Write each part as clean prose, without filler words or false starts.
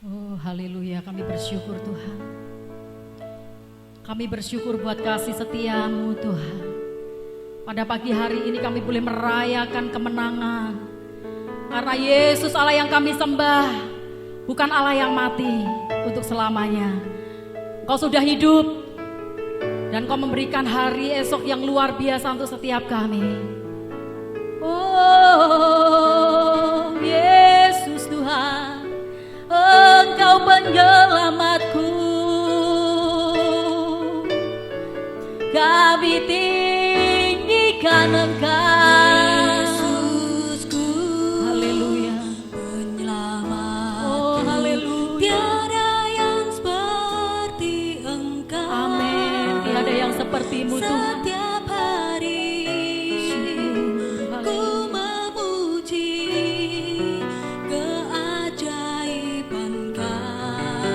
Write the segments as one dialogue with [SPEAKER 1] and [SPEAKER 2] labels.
[SPEAKER 1] Oh haleluya, kami bersyukur Tuhan. Kami bersyukur buat kasih setiamu Tuhan. Pada pagi hari ini kami boleh merayakan kemenangan. Karena Yesus Allah yang kami sembah bukan Allah yang mati untuk selamanya. Kau sudah hidup dan kau memberikan hari esok yang luar biasa untuk setiap kami. Oh Yesus Tuhan, Engkau penyelamatku. Kami tinggikan Engkau,
[SPEAKER 2] Yesusku,
[SPEAKER 1] haleluya.
[SPEAKER 2] penyelamat.
[SPEAKER 1] Oh haleluya,
[SPEAKER 2] Tiada yang seperti Engkau.
[SPEAKER 1] amin. Tiada yang sepertimu Tuhan.
[SPEAKER 2] Setiap hari ku memuji keajaiban kasih-Mu.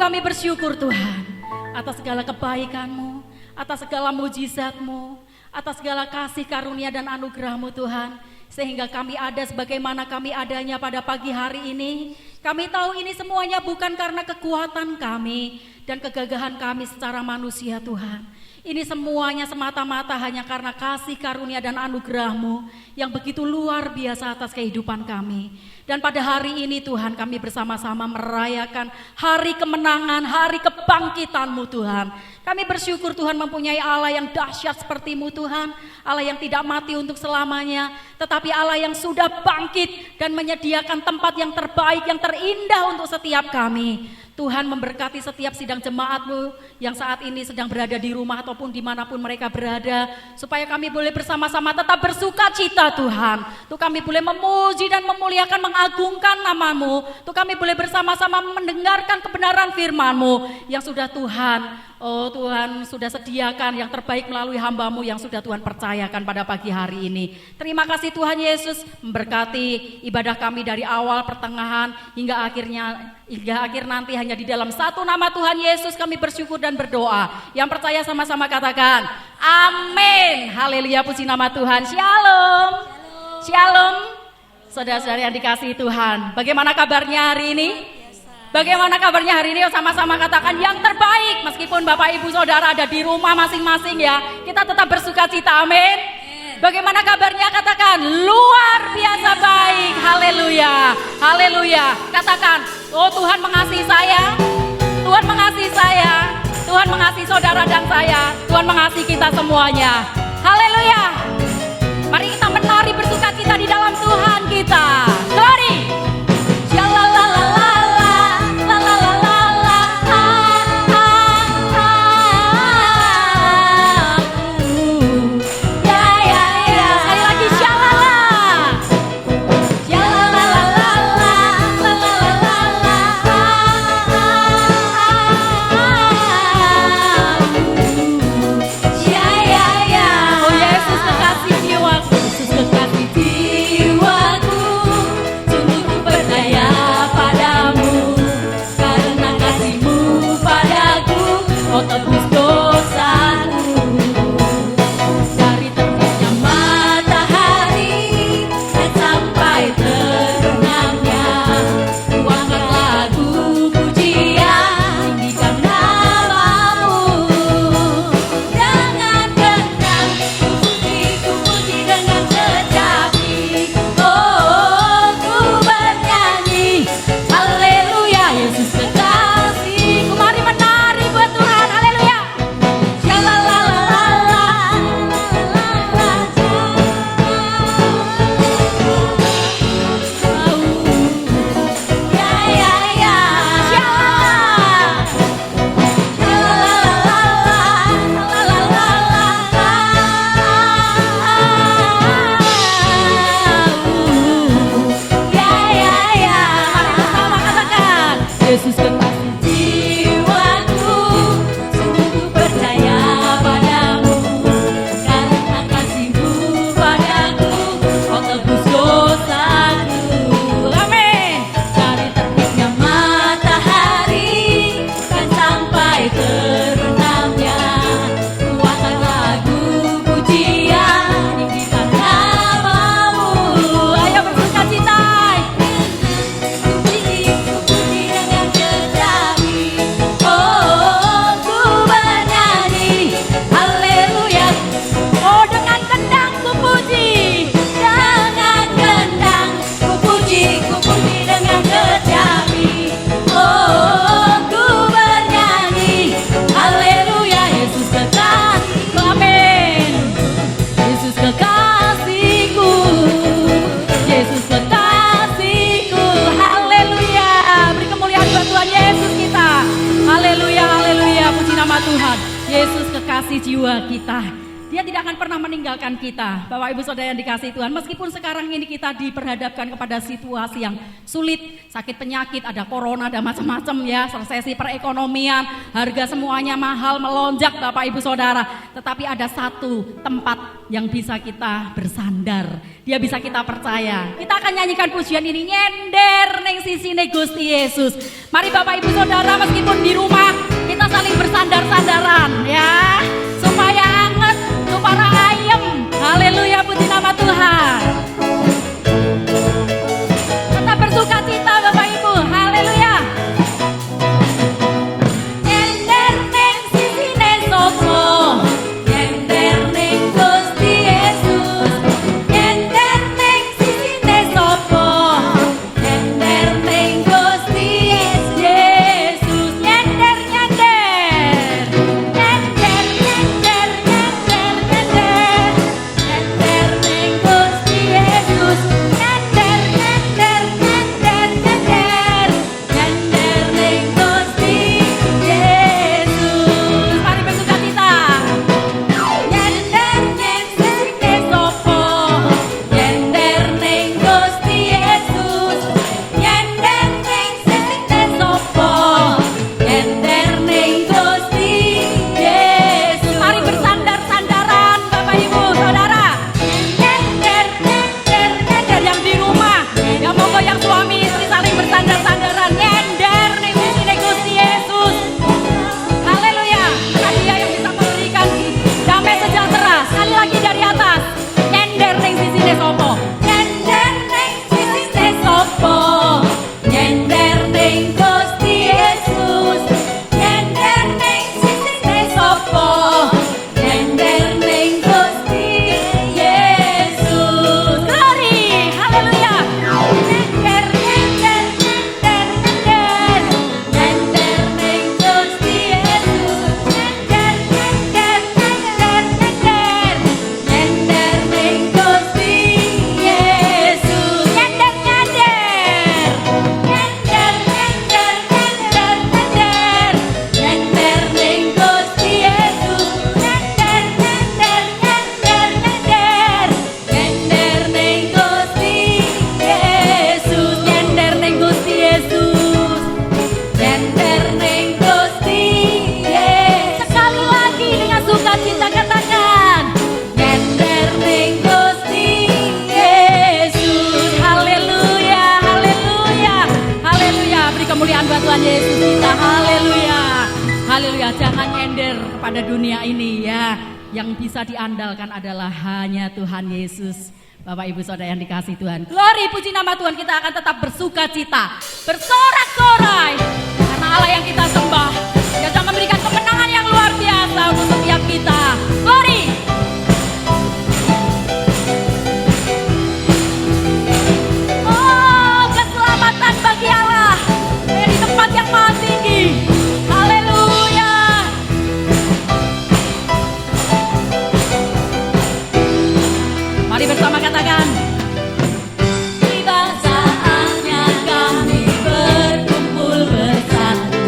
[SPEAKER 1] kami bersyukur Tuhan atas segala kebaikan-Mu, atas segala mujizat-Mu, atas segala kasih karunia dan anugerah-Mu Tuhan. Sehingga kami ada sebagaimana kami adanya pada pagi hari ini. Kami tahu ini semuanya bukan karena kekuatan kami dan kegagahan kami secara manusia Tuhan. Ini semuanya semata-mata hanya karena kasih karunia dan anugerah-Mu yang begitu luar biasa atas kehidupan kami. Dan pada hari ini Tuhan, kami bersama-sama merayakan hari kemenangan, hari kebangkitan-Mu Tuhan. Kami bersyukur Tuhan mempunyai Allah yang dahsyat seperti-Mu Tuhan. Allah yang tidak mati untuk selamanya, tetapi Allah yang sudah bangkit dan menyediakan tempat yang terbaik, yang terindah untuk setiap kami. Tuhan memberkati setiap sidang jemaat-Mu yang saat ini sedang berada di rumah ataupun dimanapun mereka berada, supaya kami boleh bersama-sama tetap bersuka cita Tuhan. Untuk kami boleh memuji dan memuliakan, mengagungkan nama-Mu. Untuk kami boleh bersama-sama mendengarkan kebenaran firman-Mu yang sudah Tuhan, oh Tuhan sudah sediakan yang terbaik melalui hamba-Mu yang sudah Tuhan percayakan pada pagi hari ini. Terima kasih Tuhan Yesus, memberkati ibadah kami dari awal, pertengahan hingga akhir nanti hanya di dalam satu nama Tuhan Yesus kami bersyukur dan berdoa. Yang percaya sama-sama katakan amin. Haleluya, puji nama Tuhan. Shalom. Shalom. Saudara-saudara yang dikasihi Tuhan, bagaimana kabarnya hari ini? Bagaimana kabarnya hari ini? Sama-sama katakan yang terbaik. Meskipun Bapak Ibu Saudara ada di rumah masing-masing ya, kita tetap bersuka cita, amin. Bagaimana kabarnya? Katakan luar biasa baik. Haleluya, haleluya. Katakan, oh Tuhan mengasihi saya, Tuhan mengasihi saya, Tuhan mengasihi saudara dan saya, Tuhan mengasihi kita semuanya. Haleluya. Mari kita menari bersuka cita di dalam Tuhan kita. Glory. tidak akan pernah meninggalkan kita. Bapak Ibu Saudara yang dikasihi Tuhan, meskipun sekarang ini kita diperhadapkan kepada situasi yang sulit, sakit penyakit, ada corona, ada macam-macam ya, resesi perekonomian, harga semuanya mahal, melonjak Bapak Ibu Saudara. Tetapi ada satu tempat yang bisa kita bersandar, dia bisa kita percaya. Kita akan nyanyikan pujian ini, nyender ning sisine Gusti Yesus. Mari Bapak Ibu Saudara, meskipun di rumah kita saling bersandar-sandaran ya, supaya anget, supaya ayem. Haleluya, puji nama Tuhan. Tetap bersuka cita Bapak Ibu, haleluya. Nyender ning sisine sapa, nyender ning Gusti Yesus. Nyender ning sisine sapa, nyender ning Gusti Yesus. Nyender nyender, nyender nyender nyender nyender, nyender ning Gusti Yesus. Nyender nyender nyender nyender, nyender ning Gusti Yesus. Mari bersuka cita. Nyender ning sisine sapa, nyender ning Gusti Yesus. Nyender ning sisine sapa, nyender ning Gusti Yesus. Mari bersandar-sandaran Bapak Ibu Saudara. Nyender nyender nyender yang di rumah, ya monggo yang suami istri saling bersandar-sandaran. Nyender ning sisine Gusti Yesus. Haleluya, karena Dia yang bisa memberikan damai sejahtera. Sekali lagi dari atas. Nyender ning sisine sapa? Nyender ning sisine sapa? Nyender ning Gusti Yesus. Nyender ning sisine sapa? Nyender ning Gusti Yesus. Glory, haleluya. Nyender nyender nyender nyender, nyender ning Gusti Yesus. Nyender nyender nyender nyender, nyender ning Gusti Yesus. Nyender nyender, nyender nyender nyender nyender, nyender ning Gusti Yesus. Nyender nyender nyender nyender, nyender ning Gusti Yesus. Nyender ning Gusti Yesus. Nyender ning Gusti Yesus. Sekali lagi dengan sukacita katakan, nyender ning Gusti Yesus. Haleluya, haleluya, haleluya. Beri kemuliaan buat Tuhan Yesus kita. Haleluya, haleluya. Jangan nyender pada dunia ini ya. Yang bisa diandalkan adalah hanya Tuhan Yesus. Bapak Ibu Saudara yang dikasihi Tuhan, glory, puji nama Tuhan. Kita akan tetap bersuka cita, bersorak-sorai, karena Allah yang kita sembah, Dia sudah memberikan kemenangan yang luar biasa untuk setiap kita. Glory. Oh, keselamatan bagi Allah di tempat yang maha tinggi. Haleluya. Mari bersama katakan, tiba saatnya kami berkumpul bersatu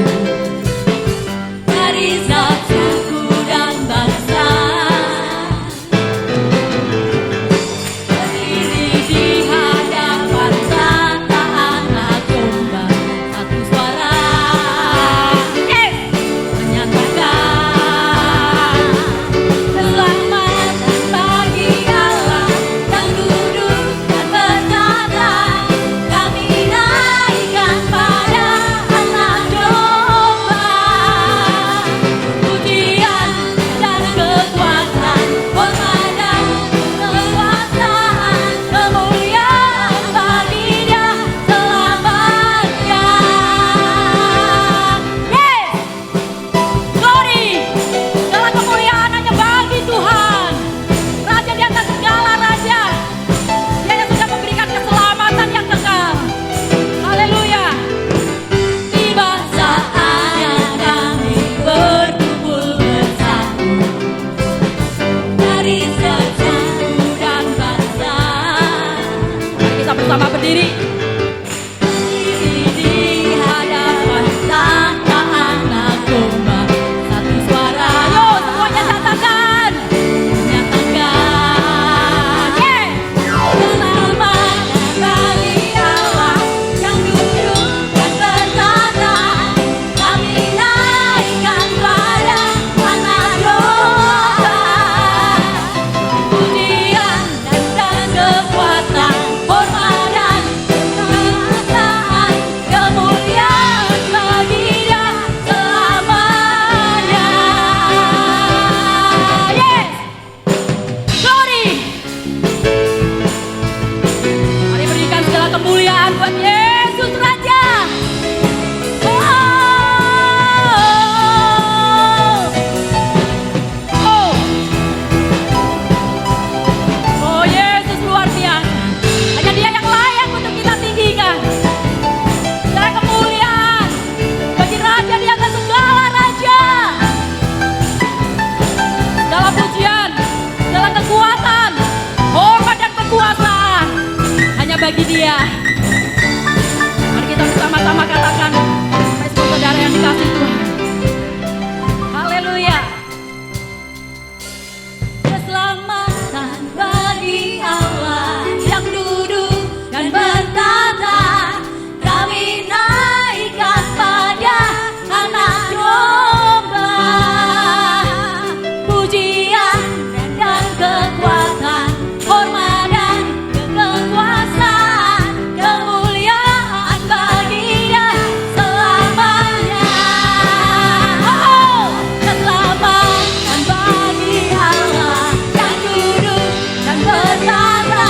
[SPEAKER 1] Dia. Mari kita bersama-sama katakan, Bapak Ibu Saudara yang dikasihi Tuhan. Haleluya.
[SPEAKER 2] Keselamatan bagi Allah yang duduk dan bertata, kami naikkan pada anak domba. Pujian dan kekuatan, hormat dan kekuasaan, kemuliaan bagi Dia selamanya. Keselamatan bagi Allah yang duduk dan bertata,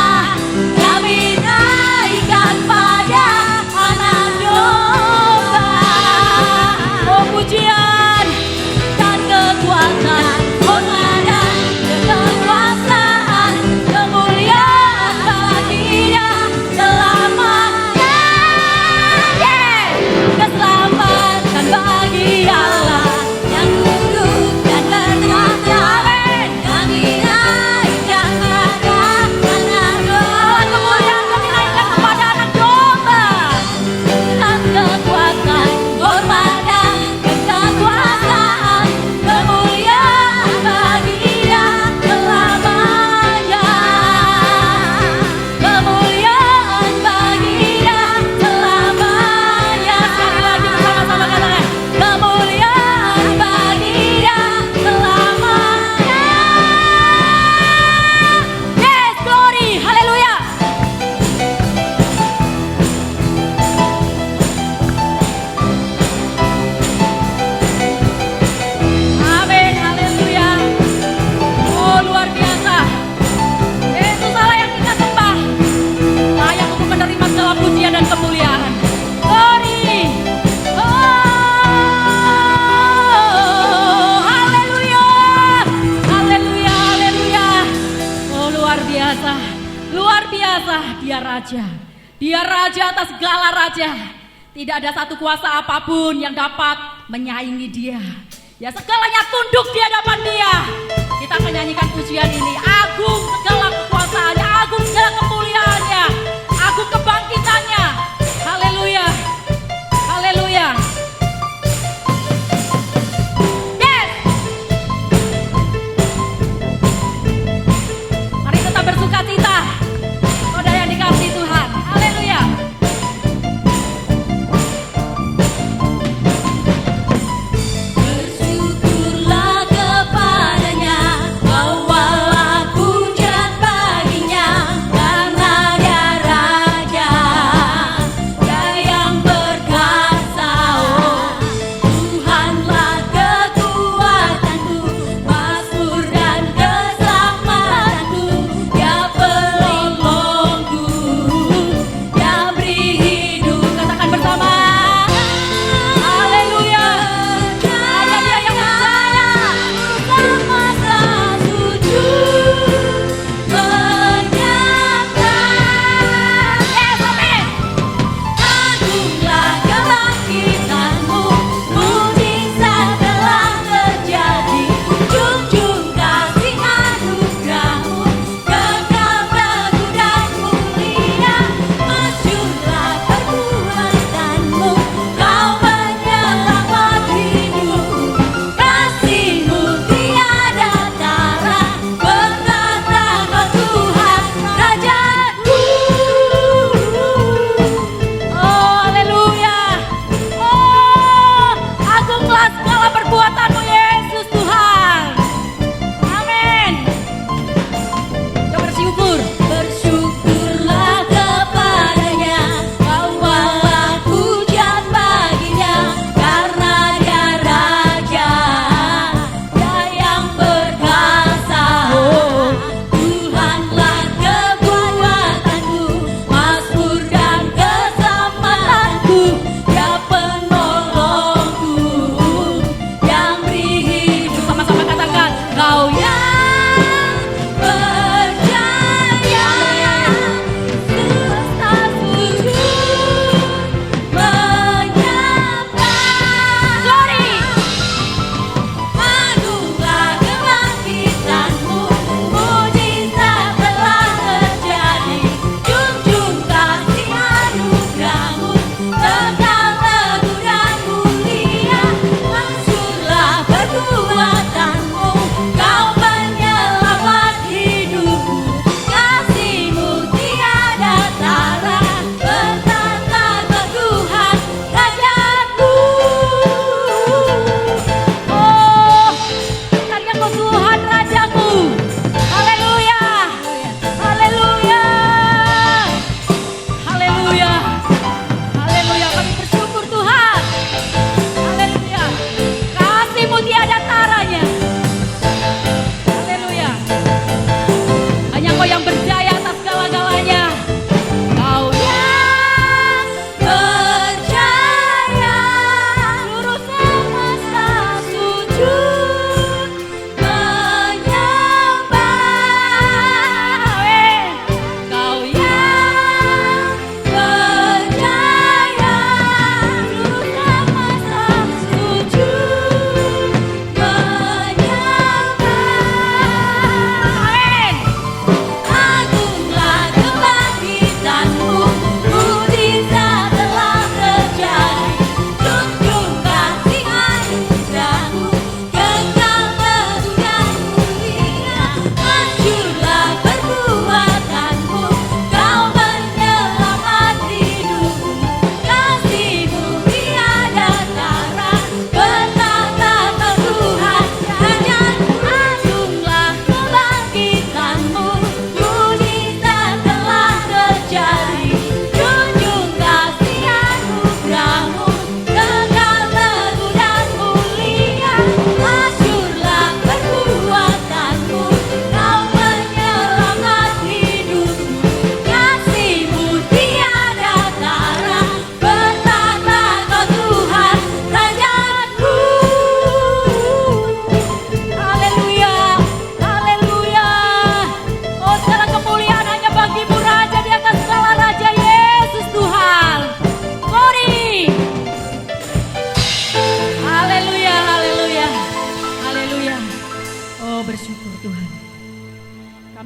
[SPEAKER 2] kami naikkan pada anak domba.
[SPEAKER 1] Oh pujian
[SPEAKER 2] Dan kekuatan, hormat dan kekuasaan, kemuliaan bagi Dia selamanya. Keselamatan bagi Allah yang duduk dan bertata, kami naikkan pada anak domba.
[SPEAKER 1] kemuliaan kami naikkan kepada anak domba.
[SPEAKER 2] Dan kekuatan, hormat dan kekuasaan, kemuliaan bagi Dia selamanya. Kemuliaan bagi Dia selamanya.
[SPEAKER 1] Sekali lagi bersama-sama katakan,
[SPEAKER 2] Kemuliaan bagi Dia selamanya.
[SPEAKER 1] yes, glory, haleluya. Amin, haleluya. Oh luar biasa. Yesus Allah yang kita sembah, layak untuk menerima segala pujian dan kemuliaan. Glory. Oh, haleluya. Haleluya, haleluya. Oh luar biasa. Luar biasa, Dia raja. Dia raja atas segala raja. Tidak ada satu kuasa apapun yang dapat menyaingi Dia. Ya segalanya tunduk di hadapan Dia. Kita akan nyanyikan pujian ini. Agung segala kekuasaannya, agung segala kemuliaannya, agung kebangkitannya. Haleluya. Haleluya. Yes. Mari tetap bersuka cita, saudara yang dikasihi Tuhan. Haleluya.
[SPEAKER 2] Bersyukurlah kepadanya, bawalah pujian baginya, karena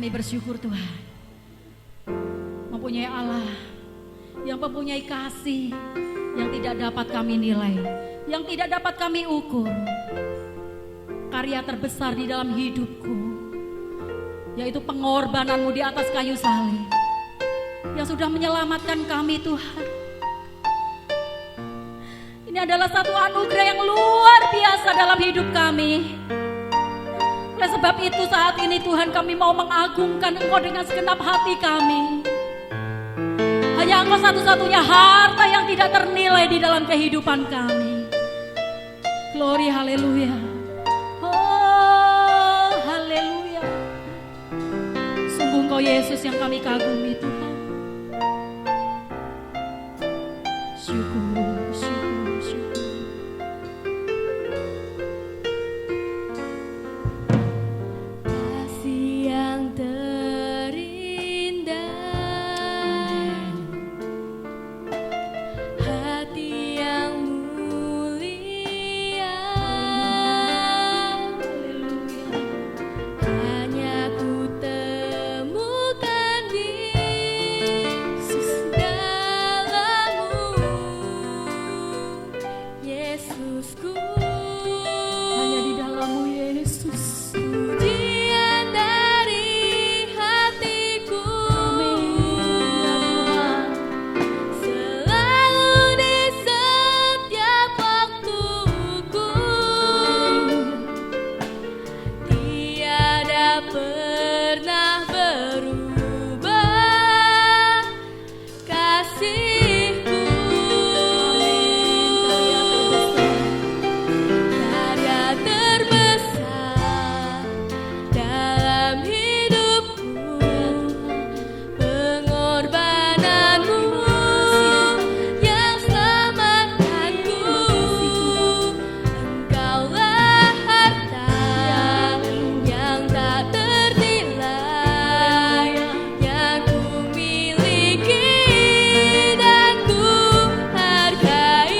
[SPEAKER 1] Kami bersyukur Tuhan, mempunyai Allah yang mempunyai kasih yang tidak dapat kami nilai, yang tidak dapat kami ukur. Karya terbesar di dalam hidupku, yaitu pengorbananmu di atas kayu salib, yang sudah menyelamatkan kami Tuhan. Ini adalah satu anugerah yang luar biasa dalam hidup kami. Oleh sebab itu saat ini Tuhan, kami mau mengagungkan Engkau dengan segenap hati kami. Hanya Engkau satu-satunya harta yang tidak ternilai di dalam kehidupan kami. Glory, haleluya. Oh, haleluya. Sungguh Engkau Yesus yang kami kagumi Tuhan. Syukur, syukur, syukur.
[SPEAKER 2] Kasih yang terindah, hati yang mulia, hanya ku temukan di dalam-Mu, Yesusku.
[SPEAKER 1] Hanya di dalam-Mu Yesus.
[SPEAKER 2] Pujian dari hatiku, selalu di setiap waktuku, tiada pernah berubah kasih-Mu. Karya terbesar dalam hidupku, pengorbananmu yang selamatkanku. Engkaulah harta yang tak ternilai, yang ku miliki dan ku hargai.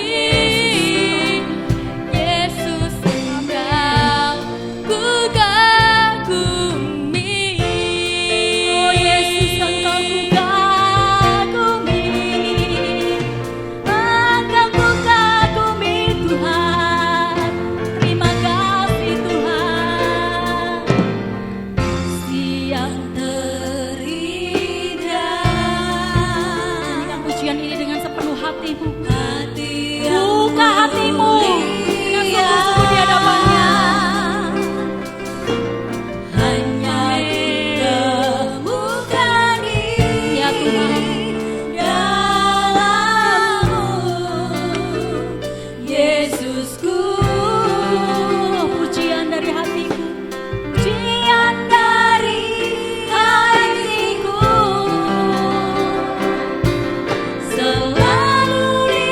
[SPEAKER 2] Yesus, Engkau ku kagumi.
[SPEAKER 1] Oh Yesus, Engkau ku kagumi. Engkau ku kagumi Tuhan. Terima kasih Tuhan. Siang terindah. Nyanyikan pujian ini dengan sepenuh hatimu. Buka hatimu dengan sungguh-sungguh di hadapannya.
[SPEAKER 2] Hanya ditemukan
[SPEAKER 1] Ya Tuhan.
[SPEAKER 2] dalam-Mu, Yesusku.
[SPEAKER 1] Pujian dari hatiku.
[SPEAKER 2] Pujian dari hatiku, selalu di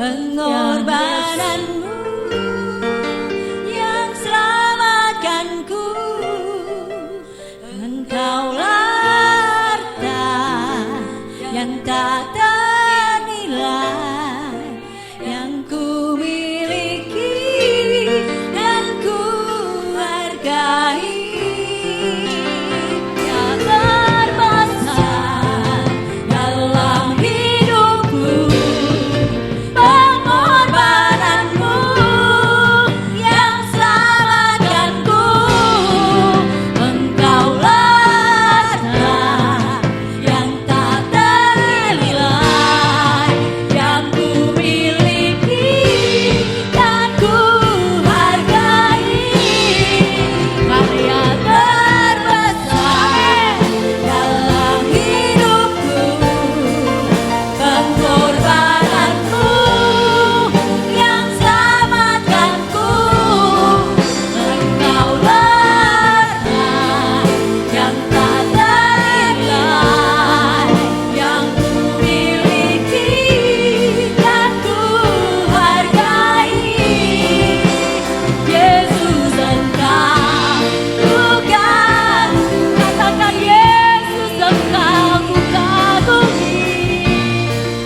[SPEAKER 2] pengorbananmu yang selamatkanku. Engkaulah harta yang tak ternilai yang ku miliki dan ku hargai. Ya terbesar dalam hidupku pengorbananmu yang selamatkanku. Engkaulah harta yang tak ternilai yang ku miliki dan ku hargai. Karya terbesar dalam hidupku pengorbananmu yang selamatkanku. Engkaulah harta yang tak ternilai yang ku miliki dan ku hargai. Yesus Engkau bukan, katakan Yesus Engkau ku kagumi.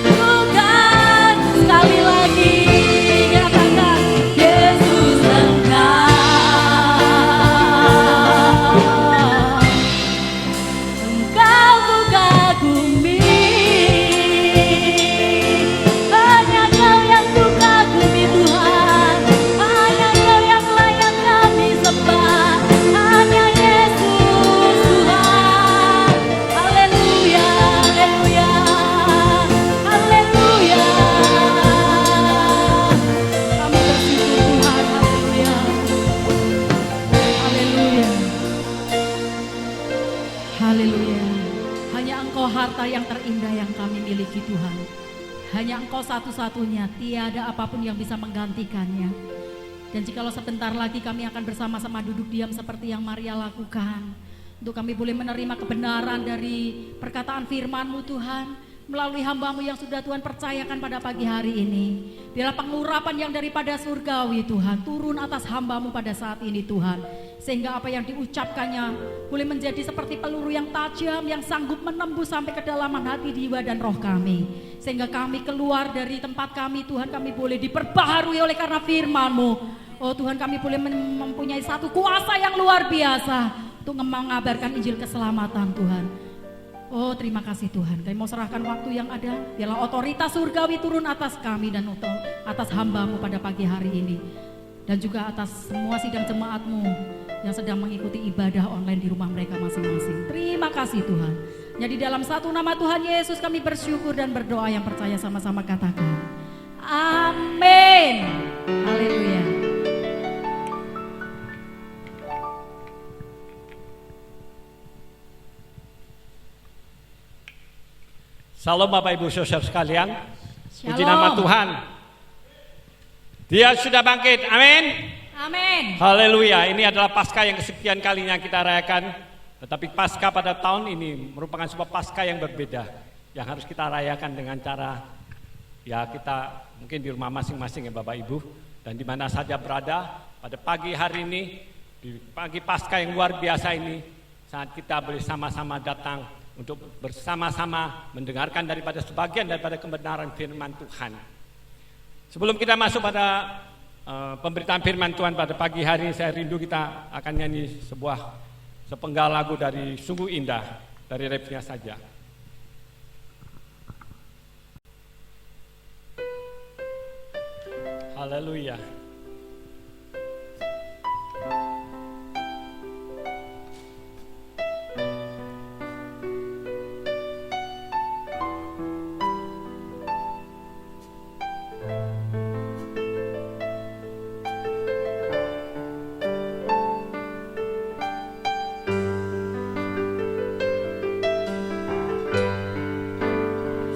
[SPEAKER 2] Bukan, sekali lagi katakan Yesus Engkau. Engkau ku kagumi. Hanya Kau yang ku kagumi Tuhan. Hanya Kau yang layak kami sembah. Hanya Yesus Tuhan. Haleluya, haleluya, haleluya. Kami bersyukur Tuhan, haleluya.
[SPEAKER 1] Haleluya. Haleluya. Hanya Engkau harta yang terindah yang kami miliki Tuhan. Hanya Engkau satu-satunya, tiada apapun yang bisa menggantikannya. Dan jikalau sebentar lagi kami akan bersama-sama duduk diam seperti yang Maria lakukan, untuk kami boleh menerima kebenaran dari perkataan firman-Mu Tuhan, melalui hamba-Mu yang sudah Tuhan percayakan pada pagi hari ini. Biarlah pengurapan yang daripada surgawi Tuhan turun atas hamba-Mu pada saat ini Tuhan, sehingga apa yang diucapkannya boleh menjadi seperti peluru yang tajam yang sanggup menembus sampai kedalaman hati, jiwa dan roh kami, sehingga kami keluar dari tempat kami Tuhan, kami boleh diperbaharui oleh karena firman-Mu. Oh Tuhan, kami boleh mempunyai satu kuasa yang luar biasa untuk mengabarkan Injil keselamatan Tuhan. Oh terima kasih Tuhan, kami mau serahkan waktu yang ada, biarlah otoritas surgawi turun atas kami dan atas hamba-Mu pada pagi hari ini, dan juga atas semua sidang jemaat-Mu yang sedang mengikuti ibadah online di rumah mereka masing-masing. Terima kasih Tuhan. Jadi dalam satu nama Tuhan Yesus kami bersyukur dan berdoa, yang percaya sama-sama katakan amin. Haleluya.
[SPEAKER 3] Salam Bapak Ibu Saudara sekalian.
[SPEAKER 1] Shalom.
[SPEAKER 3] Puji nama Tuhan. Dia sudah bangkit. Amin.
[SPEAKER 1] Amin.
[SPEAKER 3] Haleluya. Ini adalah Paskah yang kesekian kalinya kita rayakan. Tetapi Paskah pada tahun ini merupakan sebuah Paskah yang berbeda, yang harus kita rayakan dengan cara ya kita mungkin di rumah masing-masing ya Bapak Ibu, dan di mana saja berada pada pagi hari ini, di pagi Paskah yang luar biasa ini, saat kita boleh sama-sama datang untuk bersama-sama mendengarkan daripada sebagian daripada kebenaran firman Tuhan. Sebelum kita masuk pada pemberitaan firman Tuhan pada pagi hari ini, saya rindu kita akan nyanyi sepenggal lagu dari Sungguh Indah, dari refnya saja. Haleluya.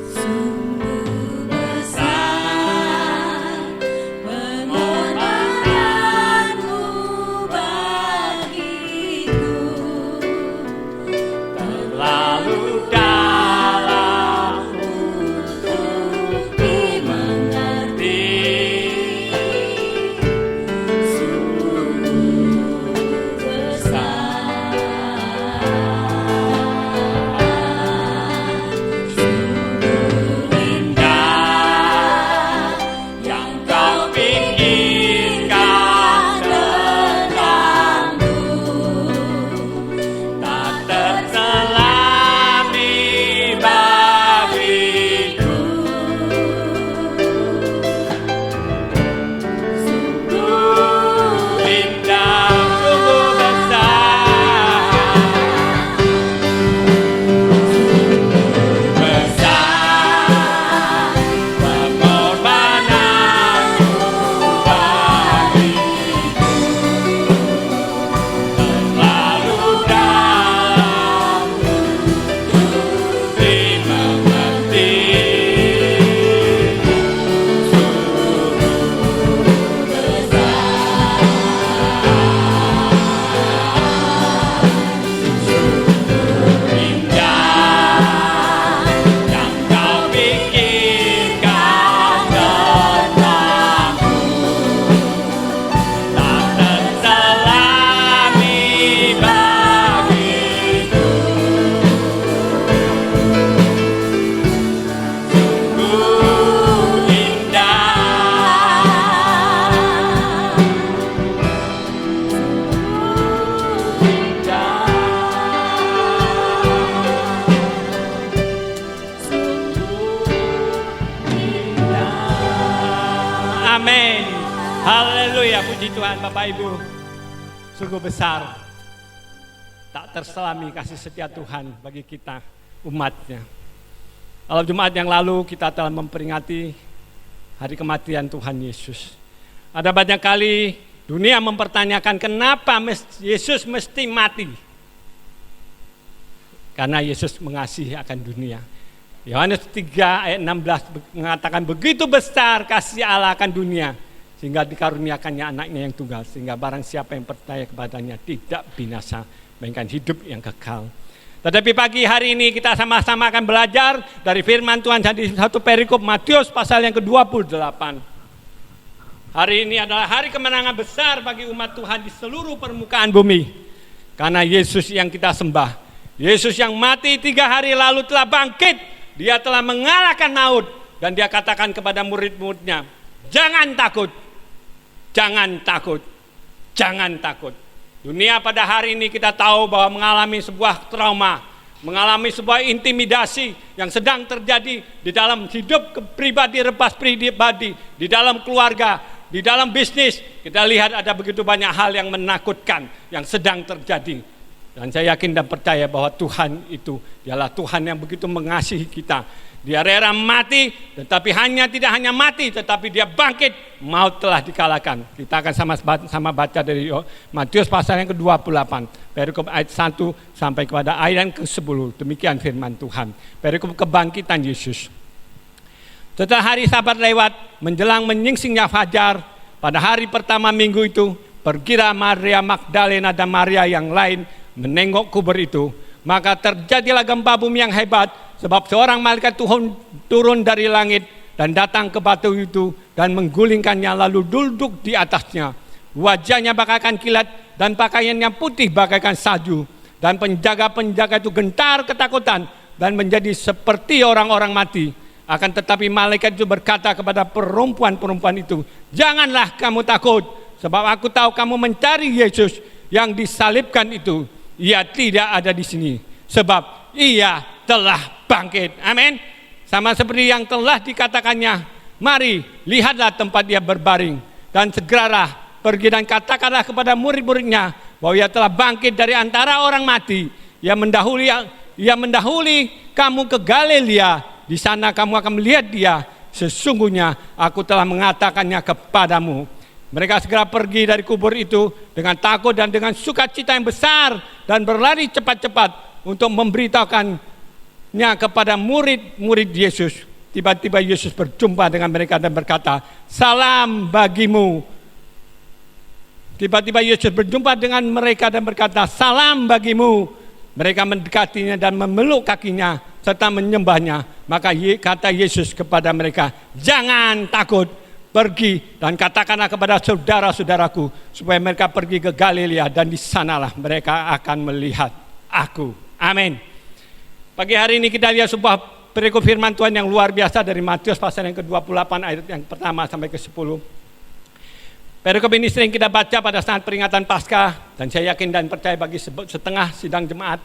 [SPEAKER 2] Sungguh besar pengorbananmu
[SPEAKER 3] Amin. Haleluya, puji Tuhan. Bapak Ibu, sungguh besar, tak terselami kasih setia Tuhan bagi kita umatnya. Dalam Jumat yang lalu kita telah memperingati hari kematian Tuhan Yesus. Ada banyak kali dunia mempertanyakan kenapa Yesus mesti mati. Karena Yesus mengasihi akan dunia. Yohanes 3 ayat 16 mengatakan begitu besar kasih Allah akan dunia sehingga dikaruniakannya anaknya yang tunggal, sehingga barang siapa yang percaya kepadanya tidak binasa melainkan hidup yang kekal. Tetapi pagi hari ini kita sama-sama akan belajar dari firman Tuhan di satu perikop Matius pasal yang ke-28. Hari ini adalah hari kemenangan besar bagi umat Tuhan di seluruh permukaan bumi. Karena Yesus yang kita sembah, Yesus yang mati 3 hari lalu telah bangkit. Dia telah mengalahkan maut. Dan dia katakan kepada murid-muridnya, jangan takut, jangan takut, jangan takut. Dunia pada hari ini kita tahu bahwa mengalami sebuah trauma, mengalami sebuah intimidasi yang sedang terjadi di dalam hidup pribadi, lepas pribadi, di dalam keluarga, di dalam bisnis. Kita lihat ada begitu banyak hal yang menakutkan yang sedang terjadi. Dan saya yakin dan percaya bahwa Tuhan itu dialah Tuhan yang begitu mengasihi kita. Dia rela mati, tetapi tidak hanya mati, tetapi dia bangkit. Maut telah dikalahkan. Kita akan sama-sama baca dari Matius pasal yang ke-28, perikop ayat 1 sampai kepada ayat yang ke-10. Demikian firman Tuhan. Perikop kebangkitan Yesus. Setelah hari Sabat lewat, menjelang menyingsingnya fajar, pada hari pertama minggu itu, pergilah Maria Magdalena dan Maria yang lain menengok kubur itu. Maka terjadilah gempa bumi yang hebat, sebab seorang malaikat Tuhan turun dari langit dan datang ke batu itu dan menggulingkannya, lalu duduk di atasnya. Wajahnya bagaikan kilat dan pakaiannya putih bagaikan salju. Dan penjaga-penjaga itu gentar ketakutan dan menjadi seperti orang-orang mati. Akan tetapi malaikat itu berkata kepada perempuan-perempuan itu, janganlah kamu takut, sebab aku tahu kamu mencari Yesus yang disalibkan itu. Ia tidak ada di sini, sebab ia telah bangkit. Amin. Sama seperti yang telah dikatakannya, mari lihatlah tempat dia berbaring, dan segeralah pergi dan katakanlah kepada murid-muridnya bahwa ia telah bangkit dari antara orang mati. Ia mendahului kamu ke Galilea, di sana kamu akan melihat dia. Sesungguhnya aku telah mengatakannya kepadamu. Mereka segera pergi dari kubur itu dengan takut dan dengan sukacita yang besar dan berlari cepat-cepat untuk memberitahukannya kepada murid-murid Yesus. Tiba-tiba Yesus berjumpa dengan mereka dan berkata, salam bagimu. Tiba-tiba Yesus berjumpa dengan mereka dan berkata, salam bagimu. Mereka mendekatinya dan memeluk kakinya serta menyembahnya. Maka kata Yesus kepada mereka, jangan takut. Pergi dan katakanlah kepada saudara-saudaraku supaya mereka pergi ke Galilea dan di sanalah mereka akan melihat aku. Amin. Pagi hari ini kita lihat sebuah perikop firman Tuhan yang luar biasa dari Matius pasal yang ke-28 ayat yang pertama sampai ke-10. Perikop ini sering kita baca pada saat peringatan Paskah, dan saya yakin dan percaya bagi setengah sidang jemaat,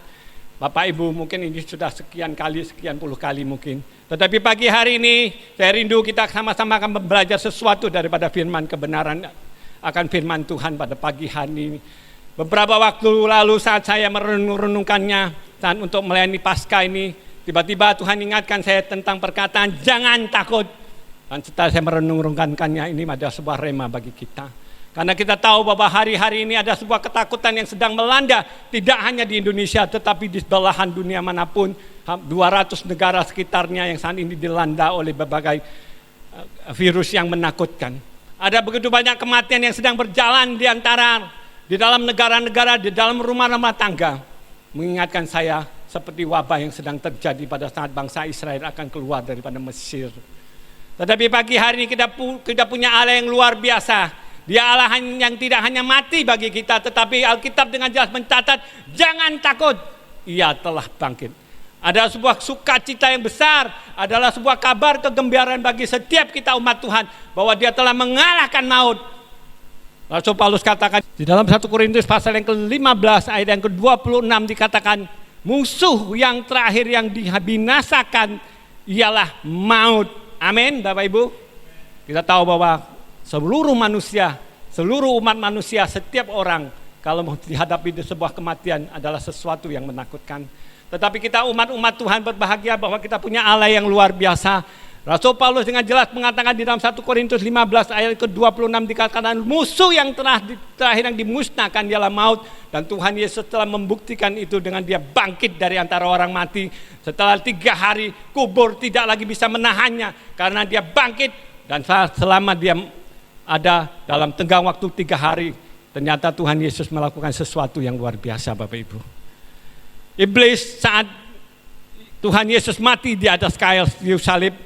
[SPEAKER 3] Bapak Ibu mungkin ini sudah sekian puluh kali mungkin. Tetapi pagi hari ini saya rindu kita sama-sama akan belajar sesuatu daripada firman kebenaran akan firman Tuhan pada pagi hari ini. Beberapa waktu lalu saat saya merenungkannya saat untuk melayani Paskah ini, tiba-tiba Tuhan ingatkan saya tentang perkataan jangan takut. Dan setelah saya merenungkannya, ini ada sebuah rema bagi kita. Karena kita tahu bahwa hari-hari ini ada sebuah ketakutan yang sedang melanda, tidak hanya di Indonesia tetapi di belahan dunia manapun. 200 negara sekitarnya yang saat ini dilanda oleh berbagai virus yang menakutkan. Ada begitu banyak kematian yang sedang berjalan di dalam negara-negara, di dalam rumah-rumah tangga. Mengingatkan saya seperti wabah yang sedang terjadi pada saat bangsa Israel akan keluar daripada Mesir. Tetapi pagi hari ini kita punya Allah yang luar biasa. Dia Allah yang tidak hanya mati bagi kita, tetapi Alkitab dengan jelas mencatat, jangan takut, ia telah bangkit. Ada sebuah sukacita yang besar, adalah sebuah kabar kegembiraan bagi setiap kita umat Tuhan, bahwa dia telah mengalahkan maut. Rasul Paulus katakan, di dalam 1 Korintus pasal yang ke-15 ayat yang ke-26 dikatakan, musuh yang terakhir yang dibinasakan ialah maut. Amin, Bapak Ibu. Kita tahu bahwa seluruh manusia, seluruh umat manusia, setiap orang kalau mau dihadapi di sebuah kematian adalah sesuatu yang menakutkan. Tetapi kita umat-umat Tuhan berbahagia bahwa kita punya Allah yang luar biasa. Rasul Paulus dengan jelas mengatakan di dalam 1 Korintus 15 ayat ke-26 dikatakan musuh yang terakhir yang dimusnahkan ialah maut, dan Tuhan Yesus telah membuktikan itu dengan dia bangkit dari antara orang mati. Setelah 3 hari kubur tidak lagi bisa menahannya karena dia bangkit, dan selama dia ada dalam tenggang waktu 3 hari ternyata Tuhan Yesus melakukan sesuatu yang luar biasa, Bapak Ibu. Iblis saat Tuhan Yesus mati di atas kayu salib,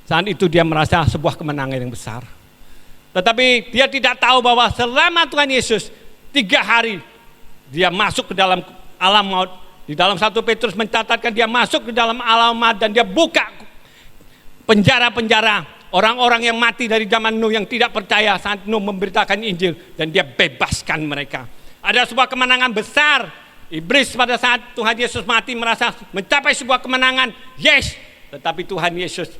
[SPEAKER 3] saat itu dia merasa sebuah kemenangan yang besar. Tetapi dia tidak tahu bahwa selama Tuhan Yesus 3 hari dia masuk ke dalam alam maut. Di dalam 1 Petrus mencatatkan dia masuk ke dalam alam maut dan dia buka penjara-penjara orang-orang yang mati dari zaman Nuh yang tidak percaya saat Nuh memberitakan Injil, dan dia bebaskan mereka. Ada sebuah kemenangan besar. Iblis pada saat Tuhan Yesus mati merasa mencapai sebuah kemenangan. Yes, tetapi Tuhan Yesus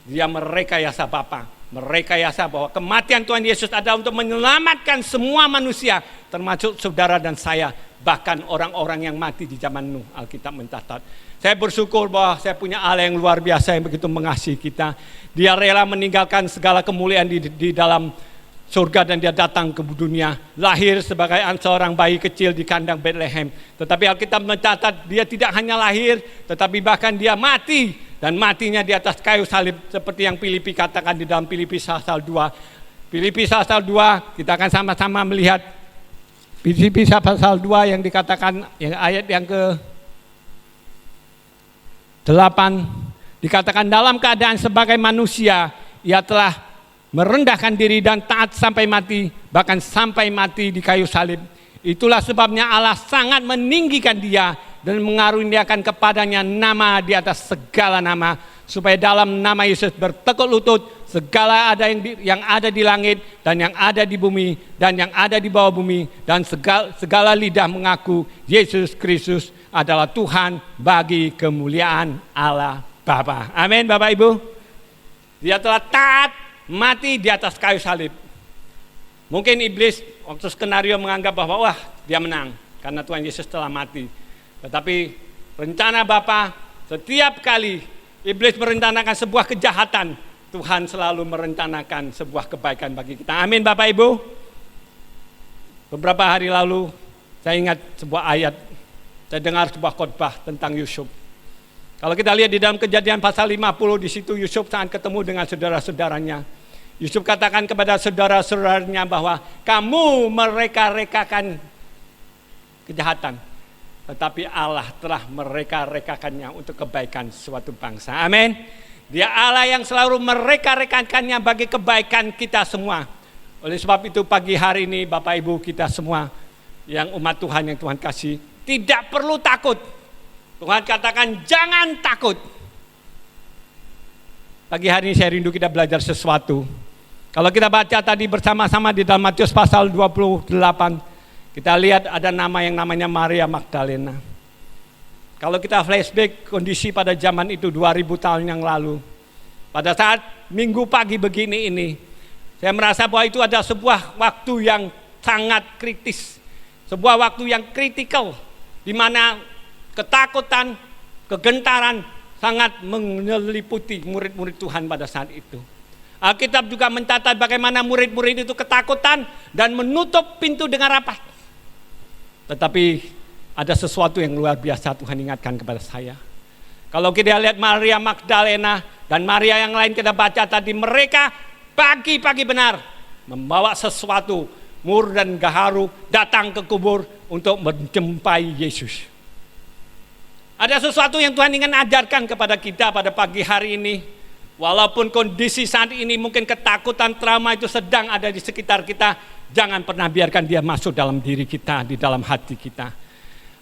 [SPEAKER 3] dia merekayasa Bapa, merekayasa bahwa kematian Tuhan Yesus adalah untuk menyelamatkan semua manusia, termasuk saudara dan saya, bahkan orang-orang yang mati di zaman Nuh. Alkitab mencatat. Saya bersyukur bahwa saya punya Allah yang luar biasa yang begitu mengasihi kita. Dia rela meninggalkan segala kemuliaan di dalam surga dan dia datang ke dunia, lahir sebagai seorang bayi kecil di kandang Bethlehem. Tetapi Alkitab mencatat dia tidak hanya lahir, tetapi bahkan dia mati. Dan matinya di atas kayu salib seperti yang Filipi katakan di dalam Filipi pasal 2. Filipi pasal 2 kita akan sama-sama melihat Filipi pasal 2 yang dikatakan yang ayat yang ke-8 dikatakan dalam keadaan sebagai manusia ia telah merendahkan diri dan taat sampai mati, bahkan sampai mati di kayu salib. Itulah sebabnya Allah sangat meninggikan dia dan mengaruniakan kepadanya nama di atas segala nama, supaya dalam nama Yesus bertekuk lutut segala ada yang ada di langit dan yang ada di bumi dan yang ada di bawah bumi, dan segala lidah mengaku Yesus Kristus adalah Tuhan bagi kemuliaan Allah Bapa. Amin, Bapak Ibu. Dia telah taat mati di atas kayu salib. Mungkin iblis waktu skenario menganggap bahwa wah dia menang karena Tuhan Yesus telah mati. Tetapi rencana Bapa, setiap kali iblis merencanakan sebuah kejahatan, Tuhan selalu merencanakan sebuah kebaikan bagi kita. Amin, Bapak Ibu. Beberapa hari lalu saya ingat sebuah ayat, saya dengar sebuah khotbah tentang Yusuf. Kalau kita lihat di dalam Kejadian pasal 50, di situ Yusuf saat ketemu dengan saudara-saudaranya. Yusuf katakan kepada saudara-saudaranya bahwa kamu mereka-rekakan kejahatan, tetapi Allah telah mereka-rekakannya untuk kebaikan suatu bangsa. Amin. Dia Allah yang selalu mereka-rekakannya bagi kebaikan kita semua. Oleh sebab itu pagi hari ini Bapak Ibu kita semua yang umat Tuhan yang Tuhan kasih, tidak perlu takut. Tuhan katakan jangan takut. Pagi hari ini saya rindu kita belajar sesuatu. Kalau kita baca tadi bersama-sama di dalam Matius pasal 28, kita lihat ada nama yang namanya Maria Magdalena. Kalau kita flashback kondisi pada zaman itu 2000 tahun yang lalu, pada saat minggu pagi begini ini, saya merasa bahwa itu ada sebuah waktu yang sangat kritis, sebuah waktu yang kritikal, di mana ketakutan, kegentaran sangat menyeliputi murid-murid Tuhan pada saat itu. Alkitab juga mencatat bagaimana murid-murid itu ketakutan dan menutup pintu dengan rapat. Tetapi ada sesuatu yang luar biasa Tuhan ingatkan kepada saya. Kalau kita lihat Maria Magdalena dan Maria yang lain kita baca tadi, mereka pagi-pagi benar membawa sesuatu, mur dan gaharu datang ke kubur untuk menjumpai Yesus. Ada sesuatu yang Tuhan ingin ajarkan kepada kita pada pagi hari ini. Walaupun kondisi saat ini mungkin ketakutan, trauma itu sedang ada di sekitar kita, jangan pernah biarkan dia masuk dalam diri kita, di dalam hati kita.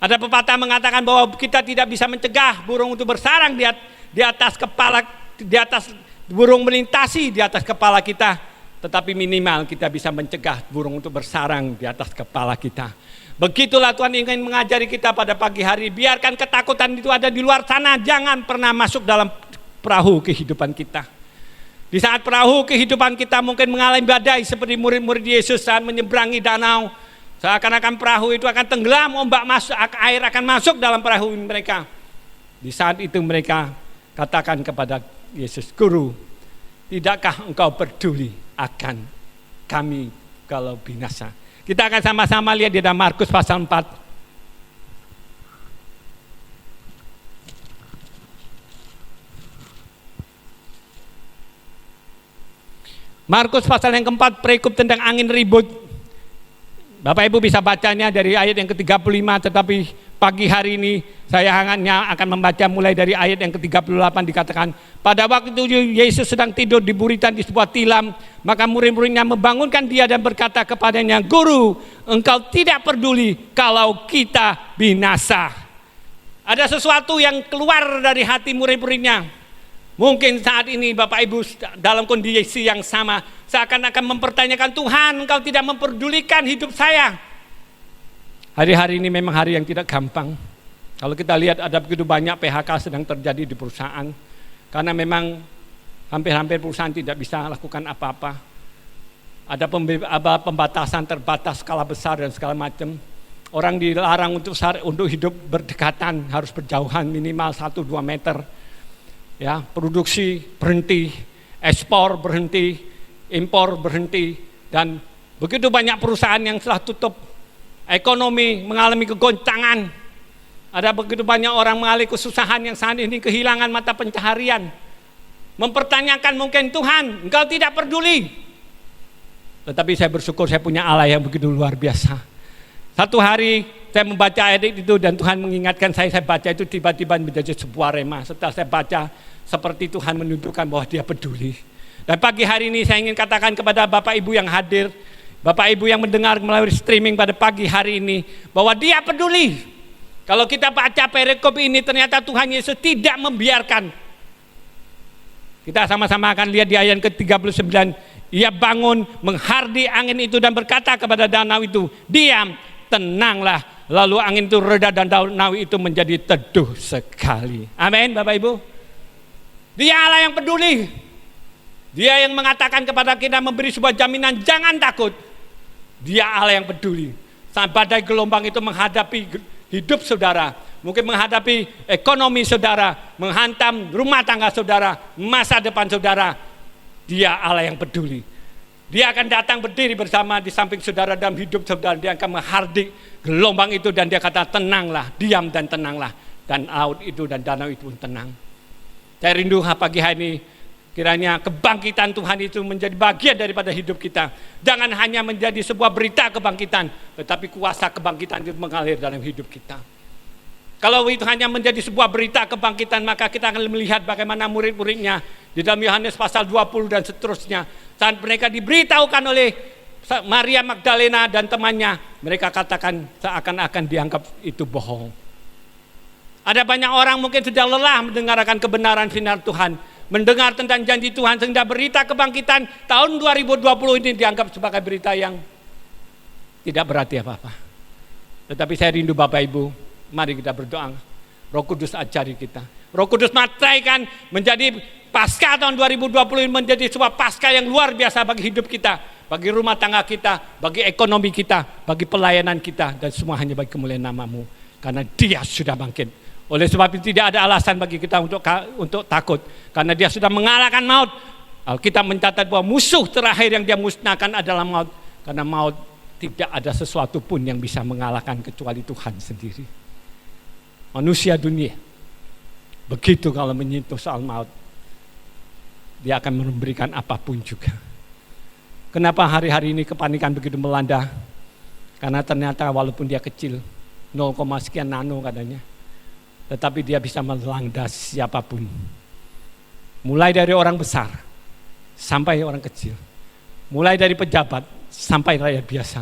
[SPEAKER 3] Ada pepatah mengatakan bahwa kita tidak bisa mencegah burung untuk bersarang di atas kepala, di atas burung melintasi di atas kepala kita, tetapi minimal kita bisa mencegah burung untuk bersarang di atas kepala kita. Begitulah Tuhan ingin mengajari kita pada pagi hari. Biarkan ketakutan itu ada di luar sana, jangan pernah masuk dalam perahu kehidupan kita. Di saat perahu kehidupan kita mungkin mengalami badai seperti murid-murid Yesus saat menyeberangi danau. Seakan-akan perahu itu akan tenggelam, ombak masuk, air akan masuk dalam perahu mereka. Di saat itu mereka katakan kepada Yesus, Guru, tidakkah engkau peduli akan kami kalau binasa? Kita akan sama-sama lihat di dalam Markus pasal 4. Markus pasal yang keempat, perikop tentang angin ribut. Bapak Ibu bisa bacanya dari ayat yang ke-35, tetapi pagi hari ini saya hanya akan membaca mulai dari ayat yang ke-38. Dikatakan, pada waktu itu Yesus sedang tidur di buritan di sebuah tilam, maka murid-muridnya membangunkan dia dan berkata kepadanya, Guru, engkau tidak peduli kalau kita binasa. Ada sesuatu yang keluar dari hati murid-muridnya. Mungkin saat ini Bapak Ibu dalam kondisi yang sama, seakan-akan mempertanyakan, Tuhan, engkau tidak memperdulikan hidup saya. Hari-hari ini memang hari yang tidak gampang. Kalau kita lihat ada begitu banyak PHK sedang terjadi di perusahaan, karena memang hampir-hampir perusahaan tidak bisa lakukan apa-apa. Ada pembatasan terbatas skala besar dan segala macam. Orang dilarang untuk hidup berdekatan, harus berjauhan minimal 1-2 meter. Ya, produksi berhenti, ekspor berhenti, impor berhenti, dan begitu banyak perusahaan yang telah tutup. Ekonomi mengalami kegoncangan. Ada begitu banyak orang mengalami kesusahan yang saat ini kehilangan mata pencaharian. Mempertanyakan mungkin, Tuhan, engkau tidak peduli. Tetapi saya bersyukur saya punya Allah yang begitu luar biasa. Satu hari saya membaca ayat itu dan Tuhan mengingatkan saya baca itu tiba-tiba menjadi sebuah rema. Setelah saya baca, seperti Tuhan menunjukkan bahwa dia peduli. Dan pagi hari ini saya ingin katakan kepada Bapak Ibu yang hadir, Bapak Ibu yang mendengar melalui streaming pada pagi hari ini, bahwa dia peduli. Kalau kita baca perikop ini, ternyata Tuhan Yesus tidak membiarkan. Kita sama-sama akan lihat di ayat ke-39. Ia bangun, menghardi angin itu dan berkata kepada danau itu, diam, tenanglah. Lalu angin itu reda dan danau itu menjadi teduh sekali. Amin Bapak Ibu. Dia Allah yang peduli. Dia yang mengatakan kepada kita, memberi sebuah jaminan, jangan takut. Dia Allah yang peduli. Saat badai gelombang itu menghadapi hidup saudara, mungkin menghadapi ekonomi saudara, menghantam rumah tangga saudara, masa depan saudara, dia Allah yang peduli. Dia akan datang berdiri bersama di samping saudara dalam hidup saudara. Dia akan menghardik gelombang itu dan dia kata, tenanglah, diam dan tenanglah. Dan laut itu dan danau itu pun tenang. Saya rindu pagi hari ini, kiranya kebangkitan Tuhan itu menjadi bagian daripada hidup kita. Jangan hanya menjadi sebuah berita kebangkitan, tetapi kuasa kebangkitan itu mengalir dalam hidup kita. Kalau itu hanya menjadi sebuah berita kebangkitan, maka kita akan melihat bagaimana murid-muridnya di dalam Yohanes pasal 20 dan seterusnya. Saat mereka diberitahukan oleh Maria Magdalena dan temannya, mereka katakan seakan-akan dianggap itu bohong. Ada banyak orang mungkin sudah lelah mendengarkan kebenaran firman Tuhan, mendengar tentang janji Tuhan, sehingga berita kebangkitan tahun 2020 ini dianggap sebagai berita yang tidak berarti apa-apa. Tetapi saya rindu Bapak Ibu, mari kita berdoa. Roh Kudus ajari kita. Roh Kudus matraikan menjadi Paskah tahun 2020 ini menjadi sebuah Paskah yang luar biasa bagi hidup kita, bagi rumah tangga kita, bagi ekonomi kita, bagi pelayanan kita, dan semua hanya bagi kemuliaan nama-Mu. Karena Dia sudah bangkit. Oleh sebab itu tidak ada alasan bagi kita untuk takut, karena Dia sudah mengalahkan maut. Alkitab mencatat bahwa musuh terakhir yang Dia musnahkan adalah maut, karena maut tidak ada sesuatu pun yang bisa mengalahkan kecuali Tuhan sendiri. Manusia dunia begitu kalau menyentuh soal maut, dia akan memberikan apapun juga. Kenapa hari-hari ini kepanikan begitu melanda? Karena ternyata walaupun dia kecil, 0, sekian nano katanya, tetapi dia bisa melandas siapapun. Mulai dari orang besar sampai orang kecil. Mulai dari pejabat sampai rakyat biasa.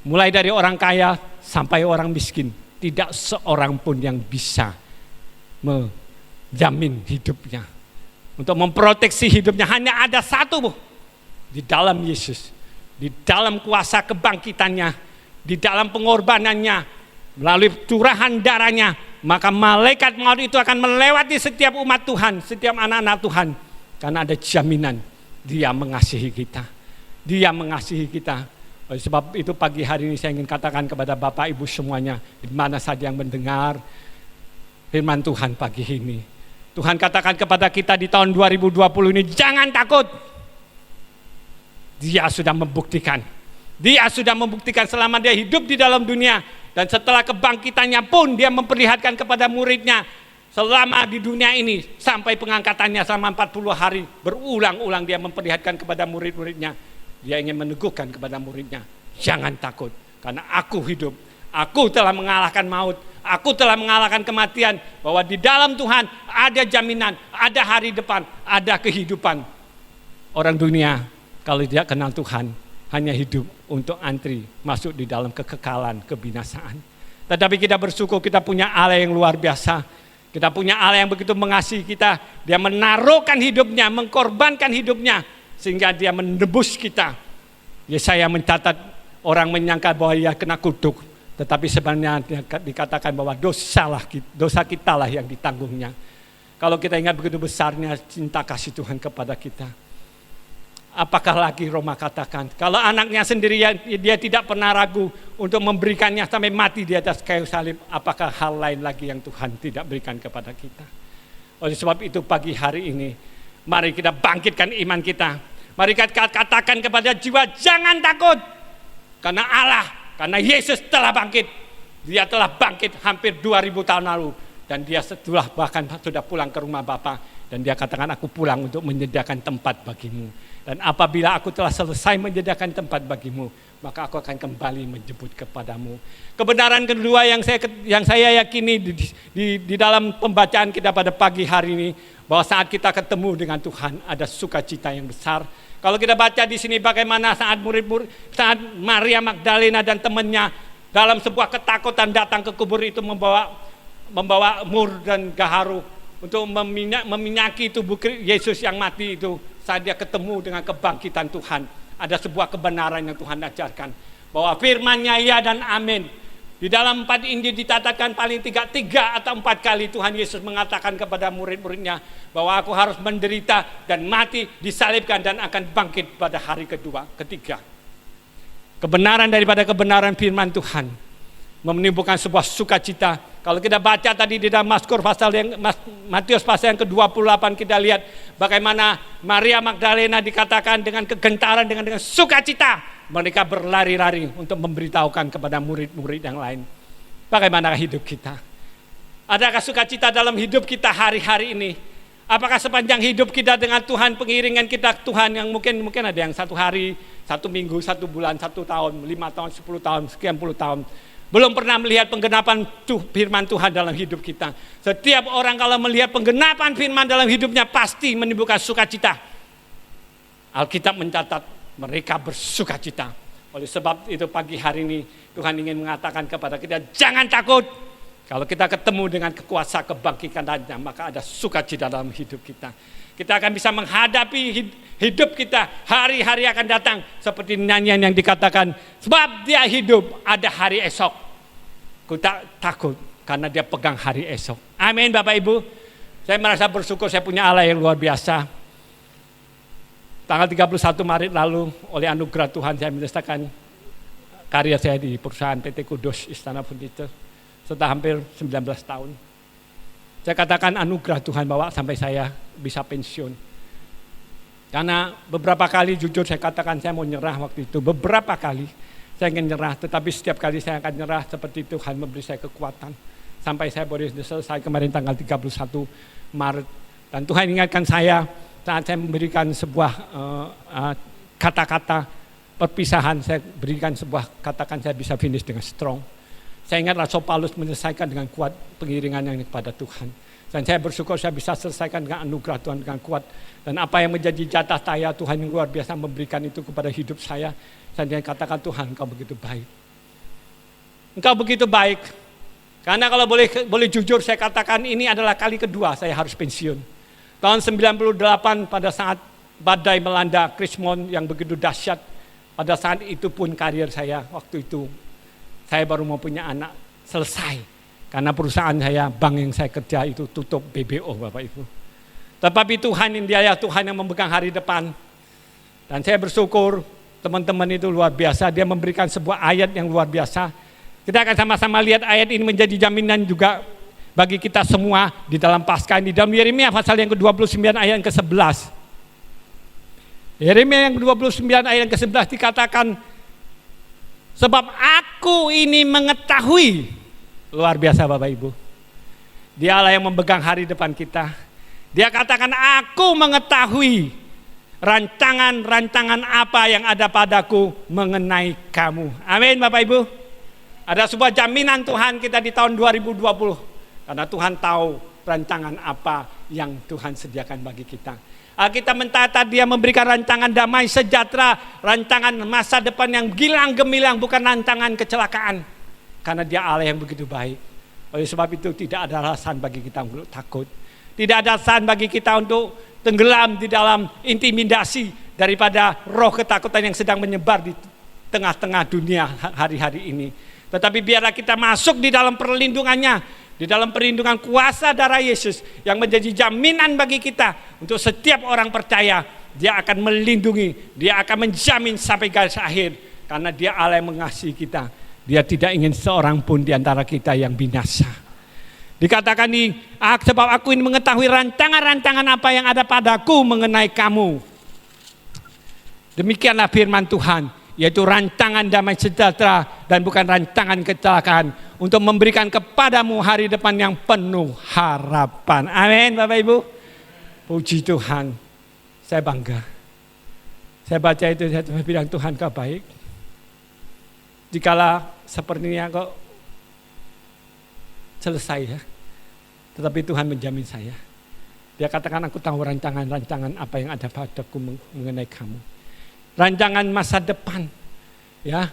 [SPEAKER 3] Mulai dari orang kaya sampai orang miskin. Tidak seorang pun yang bisa menjamin hidupnya. Untuk memproteksi hidupnya hanya ada satu, di dalam Yesus. Di dalam kuasa kebangkitannya, di dalam pengorbanannya, melalui curahan darahnya, maka malaikat maut itu akan melewati setiap umat Tuhan, setiap anak-anak Tuhan, karena ada jaminan Dia mengasihi kita. Dia mengasihi kita. Oleh sebab itu pagi hari ini saya ingin katakan kepada Bapak Ibu semuanya, di mana saja yang mendengar firman Tuhan pagi ini. Tuhan katakan kepada kita di tahun 2020 ini, jangan takut. Dia sudah membuktikan. Dia sudah membuktikan selama dia hidup di dalam dunia. Dan setelah kebangkitannya pun dia memperlihatkan kepada muridnya. Selama di dunia ini sampai pengangkatannya selama 40 hari. Berulang-ulang dia memperlihatkan kepada murid-muridnya. Dia ingin meneguhkan kepada muridnya. Jangan takut. Karena aku hidup. Aku telah mengalahkan maut. Aku telah mengalahkan kematian. Bahwa di dalam Tuhan ada jaminan. Ada hari depan. Ada kehidupan. Orang dunia kalau dia kenal Tuhan hanya hidup untuk antri masuk di dalam kekekalan, kebinasaan. Tetapi kita bersyukur kita punya Allah yang luar biasa. Kita punya Allah yang begitu mengasihi kita. Dia menaruhkan hidupnya, mengkorbankan hidupnya sehingga dia menebus kita. Yesaya mencatat orang menyangka bahwa ia kena kutuk, tetapi sebenarnya dikatakan bahwa dosa kita lah yang ditanggungnya. Kalau kita ingat begitu besarnya cinta kasih Tuhan kepada kita, apakah lagi Roma katakan, kalau anaknya sendirian dia tidak pernah ragu untuk memberikannya sampai mati di atas kayu salib, apakah hal lain lagi yang Tuhan tidak berikan kepada kita? Oleh sebab itu pagi hari ini, mari kita bangkitkan iman kita. Mari kita katakan kepada jiwa, jangan takut. Karena Allah, karena Yesus telah bangkit. Dia telah bangkit hampir 2000 tahun lalu. Dan dia setelah bahkan sudah pulang ke rumah Bapa. Dan dia katakan, aku pulang untuk menyediakan tempat bagimu. Dan apabila aku telah selesai menyediakan tempat bagimu, maka aku akan kembali menjemput kepadamu. Kebenaran kedua yang saya yakini di dalam pembacaan kita pada pagi hari ini, bahwa saat kita ketemu dengan Tuhan ada sukacita yang besar. Kalau kita baca di sini bagaimana saat saat Maria Magdalena dan temannya dalam sebuah ketakutan datang ke kubur itu membawa mur dan gaharu untuk meminyaki tubuh Yesus yang mati itu. Saat dia ketemu dengan kebangkitan Tuhan, ada sebuah kebenaran yang Tuhan ajarkan, bahwa firman-Nya ya dan amin. Di dalam 4 Injil dicatatkan paling 3 atau 4 kali Tuhan Yesus mengatakan kepada murid-muridnya bahwa aku harus menderita dan mati, disalibkan dan akan bangkit pada hari ketiga. Kebenaran daripada kebenaran firman Tuhan menimbulkan sebuah sukacita. Kalau kita baca tadi di dalam Matius pasal yang ke-28, kita lihat bagaimana Maria Magdalena dikatakan dengan kegentaran, dengan sukacita mereka berlari-lari untuk memberitahukan kepada murid-murid yang lain. Bagaimana hidup kita? Adakah sukacita dalam hidup kita hari-hari ini? Apakah sepanjang hidup kita dengan Tuhan, pengiringan kita Tuhan yang mungkin ada yang 1 hari, 1 minggu, 1 bulan, 1 tahun, 5 tahun, 10 tahun, sekian puluh tahun, belum pernah melihat penggenapan firman Tuhan dalam hidup kita. Setiap orang kalau melihat penggenapan firman dalam hidupnya pasti menimbulkan sukacita. Alkitab mencatat mereka bersukacita. Oleh sebab itu pagi hari ini Tuhan ingin mengatakan kepada kita, jangan takut. Kalau kita ketemu dengan kekuasaan kebangkitannya, maka ada sukacita dalam hidup kita. Kita akan bisa menghadapi hidup kita, hari-hari akan datang. Seperti nyanyian yang dikatakan, sebab dia hidup, ada hari esok. Ku tak takut, karena dia pegang hari esok. Amin Bapak Ibu. Saya merasa bersyukur saya punya Allah yang luar biasa. Tanggal 31 Maret lalu, oleh anugerah Tuhan saya menyelesaikan karya saya di perusahaan PT Kudus Istana Furniture. Setelah hampir 19 tahun. Saya katakan anugerah Tuhan bawa sampai saya bisa pensiun. Karena beberapa kali jujur saya katakan saya mau nyerah waktu itu. Beberapa kali saya ingin nyerah, tetapi setiap kali saya akan nyerah seperti Tuhan memberi saya kekuatan. Sampai saya boleh selesai kemarin tanggal 31 Maret. Dan Tuhan ingatkan saya saat saya memberikan sebuah kata-kata perpisahan, saya berikan sebuah katakan saya bisa finish dengan strong. Saya ingat Rasul Paulus menyelesaikan dengan kuat pengiringan yang kepada Tuhan. Dan saya bersyukur saya bisa selesaikan dengan anugerah Tuhan dengan kuat. Dan apa yang menjadi jatah saya, Tuhan yang luar biasa memberikan itu kepada hidup saya. Saya katakan, Tuhan Engkau begitu baik. Engkau begitu baik. Karena kalau boleh jujur saya katakan ini adalah kali kedua saya harus pensiun. Tahun 98 pada saat badai melanda Krismon yang begitu dahsyat. Pada saat itu pun karir saya waktu itu. Saya baru mau punya anak, selesai. Karena perusahaan saya, bank yang saya kerja itu tutup BBO Bapak Ibu. Tetapi Tuhan yang Dia Tuhan yang memegang hari depan. Dan saya bersyukur teman-teman itu luar biasa, dia memberikan sebuah ayat yang luar biasa. Kita akan sama-sama lihat ayat ini menjadi jaminan juga bagi kita semua di dalam Paskah ini. Dalam Yeremia pasal yang ke-29 ayat yang ke-11. Yeremia yang ke-29 ayat yang ke-11 dikatakan, sebab aku ini mengetahui. Luar biasa Bapak Ibu. Dialah yang memegang hari depan kita. Dia katakan, aku mengetahui rancangan-rancangan apa yang ada padaku mengenai kamu. Amin Bapak Ibu. Ada sebuah jaminan Tuhan kita di tahun 2020. Karena Tuhan tahu rancangan apa yang Tuhan sediakan bagi kita. Kita mencatat dia memberikan rancangan damai sejahtera, rancangan masa depan yang gilang gemilang, bukan rancangan kecelakaan. Karena dia Allah yang begitu baik. Oleh sebab itu tidak ada alasan bagi kita untuk takut. Tidak ada alasan bagi kita untuk tenggelam di dalam intimidasi daripada roh ketakutan yang sedang menyebar di tengah-tengah dunia hari-hari ini. Tetapi biarlah kita masuk di dalam perlindungannya, di dalam perlindungan kuasa darah Yesus yang menjadi jaminan bagi kita untuk setiap orang percaya. Dia akan melindungi, dia akan menjamin sampai garis akhir. Karena dia Allah yang mengasihi kita. Dia tidak ingin seorang pun di antara kita yang binasa. Dikatakan nih, sebab aku ini mengetahui rancangan-rancangan apa yang ada padaku mengenai kamu. Demikianlah firman Tuhan, yaitu rancangan damai sejahtera dan bukan rancangan kecelakaan, untuk memberikan kepadamu hari depan yang penuh harapan. Amin Bapak Ibu. Puji Tuhan. Saya bangga. Saya baca itu, saya bilang Tuhan kau baik. Dikala sepertinya kok selesai ya. Tetapi Tuhan menjamin saya. Dia katakan aku tahu rancangan-rancangan apa yang ada padaku mengenai kamu. Rancangan masa depan. Ya.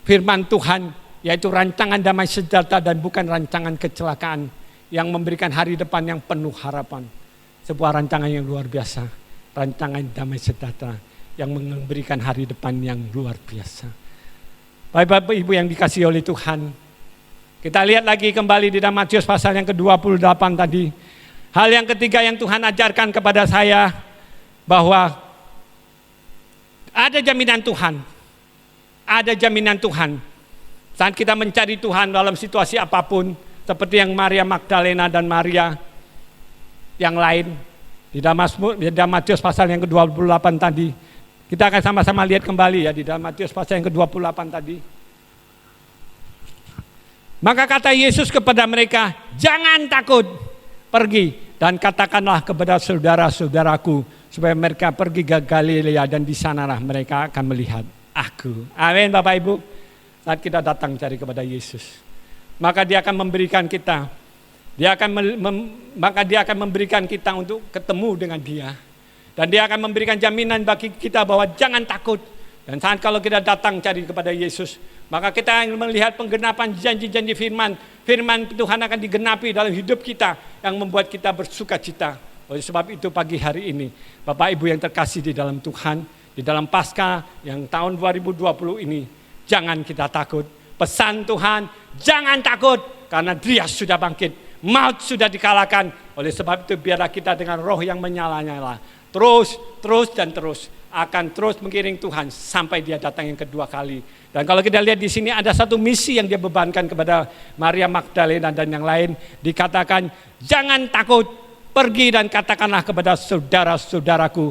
[SPEAKER 3] Firman Tuhan yaitu rancangan damai sejahtera dan bukan rancangan kecelakaan yang memberikan hari depan yang penuh harapan. Sebuah rancangan yang luar biasa. Rancangan damai sejahtera yang memberikan hari depan yang luar biasa. Bapak Ibu yang dikasihi oleh Tuhan, kita lihat lagi kembali di dalam Matius pasal yang ke-28 tadi. Hal yang ketiga yang Tuhan ajarkan kepada saya, bahwa ada jaminan Tuhan. Ada jaminan Tuhan. Saat kita mencari Tuhan dalam situasi apapun, seperti yang Maria Magdalena dan Maria yang lain, di dalam Matius pasal yang ke-28 tadi. Kita akan sama-sama lihat kembali ya di dalam Matius pasal yang ke-28 tadi. Maka kata Yesus kepada mereka, jangan takut, pergi dan katakanlah kepada saudara-saudaraku supaya mereka pergi ke Galilea dan di sanalah mereka akan melihat aku. Amin Bapak Ibu. Saat kita datang cari kepada Yesus, maka dia akan memberikan kita, maka dia akan memberikan kita untuk ketemu dengan dia. Dan dia akan memberikan jaminan bagi kita bahwa jangan takut. Dan saat kalau kita datang cari kepada Yesus, maka kita akan melihat penggenapan janji-janji firman. Firman Tuhan akan digenapi dalam hidup kita yang membuat kita bersuka cita. Oleh sebab itu pagi hari ini, Bapak Ibu yang terkasih di dalam Tuhan, di dalam Paskah yang tahun 2020 ini, jangan kita takut. Pesan Tuhan, jangan takut karena Dia sudah bangkit. Maut sudah dikalahkan. Oleh sebab itu biarlah kita dengan roh yang menyala-nyala terus akan terus mengiring Tuhan sampai dia datang yang kedua kali. Dan kalau kita lihat di sini ada satu misi yang dia bebankan kepada Maria Magdalena dan yang lain, dikatakan jangan takut, pergi dan katakanlah kepada saudara-saudaraku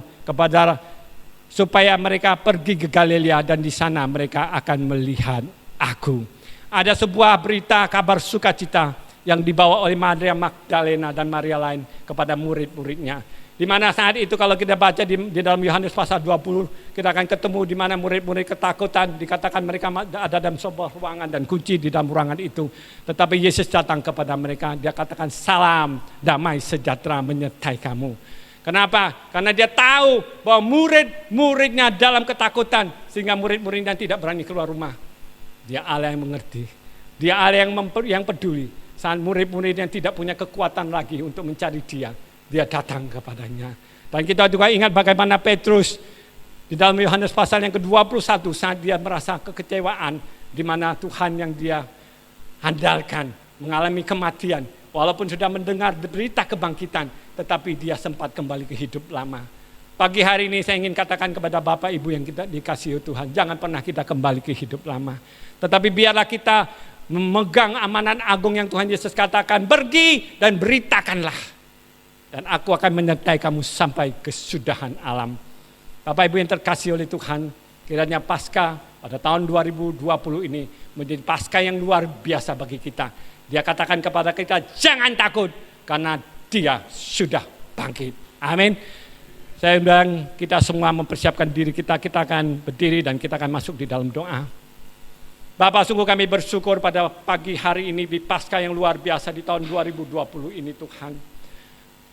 [SPEAKER 3] supaya mereka pergi ke Galilea dan di sana mereka akan melihat aku. Ada sebuah berita kabar sukacita yang dibawa oleh Maria Magdalena dan Maria lain kepada murid-muridnya. Di mana saat itu kalau kita baca di dalam Yohanes pasal 20, kita akan ketemu di mana murid-murid ketakutan, dikatakan mereka ada dalam sebuah ruangan dan kunci di dalam ruangan itu. Tetapi Yesus datang kepada mereka, dia katakan salam, damai sejahtera menyertai kamu. Kenapa? Karena dia tahu bahwa murid-muridnya dalam ketakutan, sehingga murid-muridnya tidak berani keluar rumah. Dia Allah yang mengerti, dia Allah yang peduli. Saat murid-muridnya tidak punya kekuatan lagi untuk mencari dia datang kepadanya. Dan kita juga ingat bagaimana Petrus di dalam Yohanes pasal yang ke-21 saat dia merasa kekecewaan di mana Tuhan yang dia andalkan mengalami kematian. Walaupun sudah mendengar berita kebangkitan, tetapi dia sempat kembali ke hidup lama. Pagi hari ini saya ingin katakan kepada Bapak Ibu yang kita dikasihi Tuhan, jangan pernah kita kembali ke hidup lama. Tetapi biarlah kita memegang amanat agung yang Tuhan Yesus katakan, pergi dan beritakanlah. Dan aku akan menyertai kamu sampai kesudahan alam. Bapak Ibu yang terkasih oleh Tuhan, kiranya Paskah pada tahun 2020 ini menjadi Paskah yang luar biasa bagi kita. Dia katakan kepada kita, jangan takut karena Dia sudah bangkit. Amin. Saya undang kita semua mempersiapkan diri kita akan berdiri dan kita akan masuk di dalam doa. Bapak, sungguh kami bersyukur pada pagi hari ini di Paskah yang luar biasa di tahun 2020 ini Tuhan.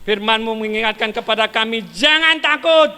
[SPEAKER 3] Firman-Mu mengingatkan kepada kami, jangan takut.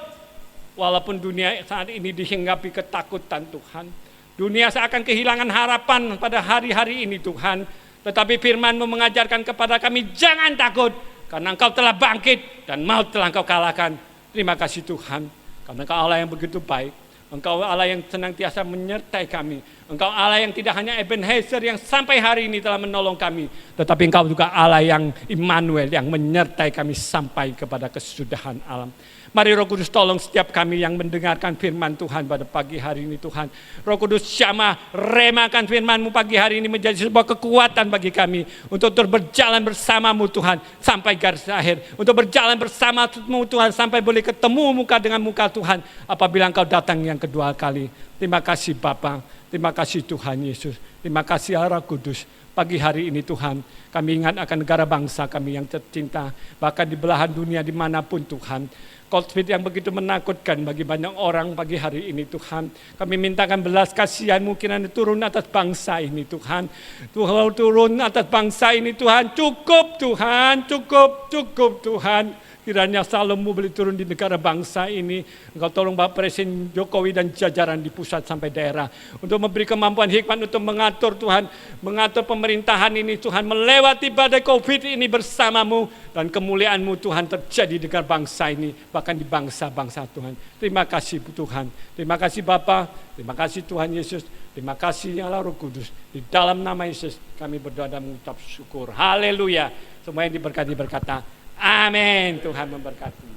[SPEAKER 3] Walaupun dunia saat ini dihinggapi ketakutan Tuhan. Dunia seakan kehilangan harapan pada hari-hari ini Tuhan. Tetapi firman-Mu mengajarkan kepada kami, jangan takut. Karena Engkau telah bangkit dan maut telah Engkau kalahkan. Terima kasih Tuhan, karena Engkau Allah yang begitu baik. Engkau Allah yang senantiasa menyertai kami. Engkau Allah yang tidak hanya Ebenezer yang sampai hari ini telah menolong kami. Tetapi Engkau juga Allah yang Immanuel yang menyertai kami sampai kepada kesudahan alam. Mari Roh Kudus tolong setiap kami yang mendengarkan firman Tuhan pada pagi hari ini Tuhan. Roh Kudus syamah remakan firman-Mu pagi hari ini menjadi sebuah kekuatan bagi kami. Untuk terus berjalan bersama-Mu Tuhan sampai garis akhir. Untuk berjalan bersama-Mu Tuhan sampai boleh ketemu muka dengan muka Tuhan. Apabila Engkau datang yang kedua kali. Terima kasih Bapa, terima kasih Tuhan Yesus. Terima kasih Roh Kudus. Pagi hari ini Tuhan, kami ingat akan negara bangsa kami yang tercinta. Bahkan di belahan dunia dimanapun Tuhan. COVID yang begitu menakutkan bagi banyak orang pagi hari ini Tuhan. Kami mintakan belas kasihan-Mu kiranya turun atas bangsa ini Tuhan. Tuhan turun atas bangsa ini Tuhan. Cukup Tuhan, cukup Tuhan. Kiranya Salom-Mu boleh turun di negara bangsa ini. Engkau tolong Bapak Presiden Jokowi dan jajaran di pusat sampai daerah. Untuk memberi kemampuan hikmat untuk mengatur Tuhan. Mengatur pemerintahan ini Tuhan. Melewati badai COVID ini bersama-Mu. Dan kemuliaan-Mu Tuhan terjadi di negara bangsa ini. Bahkan di bangsa-bangsa Tuhan. Terima kasih Tuhan. Terima kasih Bapa. Terima kasih Tuhan Yesus. Terima kasih Allah Roh Kudus. Di dalam nama Yesus kami berdoa dan mengucap syukur. Haleluya. Semua yang diberkati berkata, amin. Tuhan memberkati.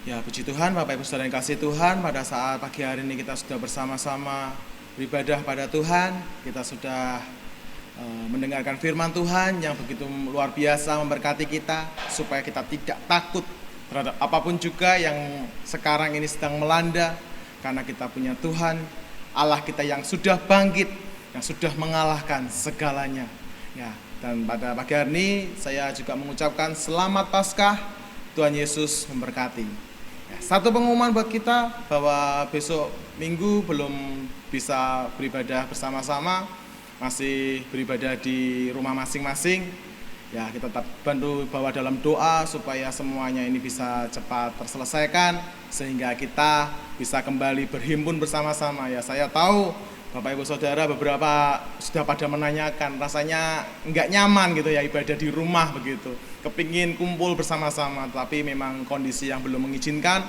[SPEAKER 4] Ya, puji Tuhan, Bapak Ibu Saudara yang kasih Tuhan, pada saat pagi hari ini kita sudah bersama-sama beribadah pada Tuhan. Kita sudah mendengarkan firman Tuhan yang begitu luar biasa memberkati kita, supaya kita tidak takut terhadap apapun juga yang sekarang ini sedang melanda, karena kita punya Tuhan, Allah kita yang sudah bangkit, yang sudah mengalahkan segalanya. Ya, dan pada pagi hari ini saya juga mengucapkan selamat Paskah, Tuhan Yesus memberkati. Ya, satu pengumuman buat kita bahwa besok Minggu belum bisa beribadah bersama-sama, masih beribadah di rumah masing-masing. Ya, kita tetap bantu bawa dalam doa supaya semuanya ini bisa cepat terselesaikan sehingga kita bisa kembali berhimpun bersama-sama. Ya, saya tahu Bapak Ibu Saudara beberapa sudah pada menanyakan, rasanya enggak nyaman gitu ya ibadah di rumah begitu. Kepingin kumpul bersama-sama, tapi memang kondisi yang belum mengizinkan.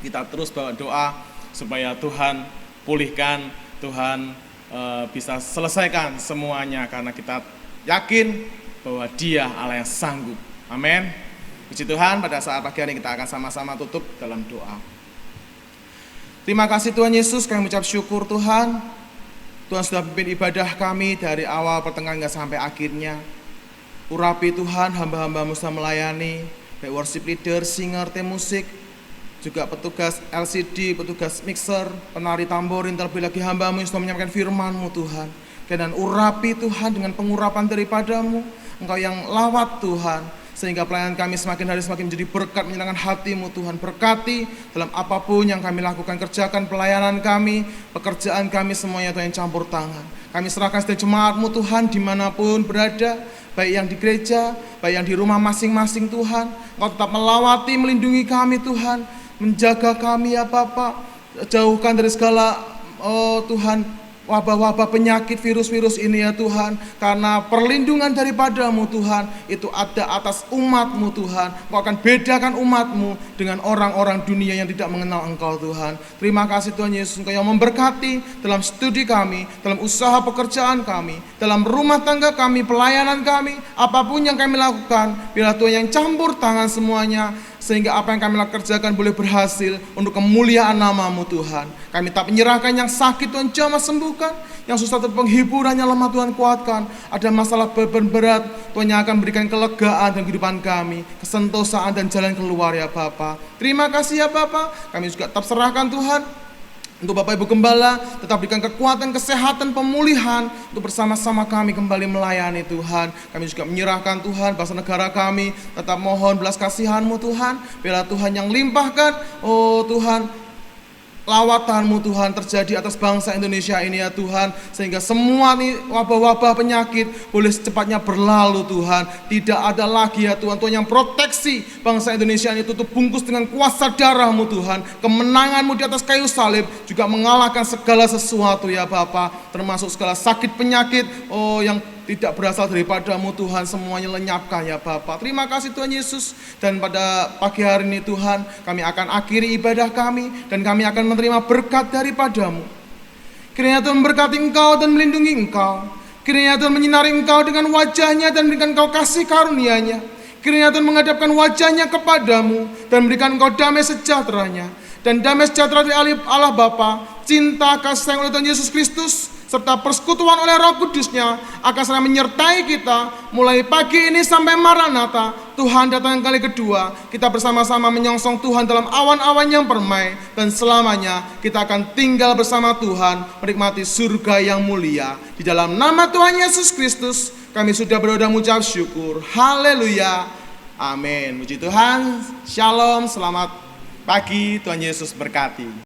[SPEAKER 4] Kita terus bawa doa supaya Tuhan pulihkan, Tuhan bisa selesaikan semuanya, karena kita yakin bahwa Dia Allah yang sanggup. Amin. Puji Tuhan, pada saat pagi hari kita akan sama-sama tutup dalam doa. Terima kasih Tuhan Yesus, kami mengucap syukur Tuhan. Tuhan sudah pimpin ibadah kami dari awal pertengahan hingga sampai akhirnya. Urapi Tuhan, hamba-hamba-Mu sudah melayani, baik worship leader, singer, tim musik, juga petugas LCD, petugas mixer, penari tamborin, terlebih lagi hamba-Mu yang sudah menyampaikan firman-Mu Tuhan. Dan urapi Tuhan dengan pengurapan daripada-Mu, Engkau yang lawat Tuhan, sehingga pelayanan kami semakin hari semakin menjadi berkat, menyenangkan hati-Mu Tuhan. Berkati dalam apapun yang kami lakukan, kerjakan pelayanan kami, pekerjaan kami semuanya Tuhan yang campur tangan. Kami serahkan setiap jemaat-Mu Tuhan dimanapun berada, baik yang di gereja, baik yang di rumah masing-masing Tuhan. Engkau tetap melawati, melindungi kami Tuhan, menjaga kami ya Bapa, jauhkan dari segala Tuhan, wabah-wabah penyakit, virus-virus ini ya Tuhan. Karena perlindungan daripada-Mu Tuhan itu ada atas umat-Mu Tuhan. Engkau akan bedakan umat-Mu dengan orang-orang dunia yang tidak mengenal Engkau Tuhan. Terima kasih Tuhan Yesus, Engkau yang memberkati dalam studi kami, dalam usaha pekerjaan kami, dalam rumah tangga kami, pelayanan kami, apapun yang kami lakukan. Biarlah Tuhan yang campur tangan semuanya, sehingga apa yang kami kerjakan boleh berhasil untuk kemuliaan nama-Mu Tuhan. Kami tak menyerahkan yang sakit Tuhan jamah sembuhkan, yang susah Tuhan penghiburannya lemah Tuhan kuatkan, ada masalah beban berat Tuhan yang akan berikan kelegaan dalam kehidupan kami, kesentosaan dan jalan keluar ya Bapa. Terima kasih ya Bapa, kami juga tetap serahkan Tuhan untuk Bapak Ibu Gembala, tetap berikan kekuatan, kesehatan, pemulihan untuk bersama-sama kami kembali melayani Tuhan. Kami juga menyerahkan Tuhan bangsa negara kami, tetap mohon belas kasihan-Mu Tuhan, bela Tuhan yang limpahkan, oh Tuhan, lawatan-Mu Tuhan terjadi atas bangsa Indonesia ini ya Tuhan, sehingga semua nih wabah-wabah penyakit boleh secepatnya berlalu Tuhan. Tidak ada lagi ya Tuhan, Tuhan yang proteksi bangsa Indonesia ini tutup bungkus dengan kuasa darah-Mu Tuhan. Kemenangan-Mu di atas kayu salib juga mengalahkan segala sesuatu ya Bapa, termasuk segala sakit penyakit oh yang tidak berasal daripada-Mu Tuhan, semuanya lenyapkan ya Bapa. Terima kasih Tuhan Yesus. Dan pada pagi hari ini Tuhan, kami akan akhiri ibadah kami dan kami akan menerima berkat daripada-Mu. Kiranya Tuhan memberkati Engkau dan melindungi Engkau. Kiranya Tuhan menyinari Engkau dengan wajah-Nya dan memberikan Engkau kasih karunia-Nya. Kiranya Tuhan menghadapkan wajah-Nya kepadamu dan memberikan Engkau damai sejahtera-Nya. Dan damai sejahtera dari Allah Bapa, cinta kasih sayang oleh Tuhan Yesus Kristus, serta persekutuan oleh Roh Kudus-Nya akan selalu menyertai kita mulai pagi ini sampai Maranatha. Tuhan datang kali kedua, kita bersama-sama menyongsong Tuhan dalam awan-awan yang permai, dan selamanya kita akan tinggal bersama Tuhan menikmati surga yang mulia. Di dalam nama Tuhan Yesus Kristus kami sudah berdoa dan mengucap syukur. Haleluya, amin. Puji Tuhan, shalom, selamat pagi, Tuhan Yesus berkati.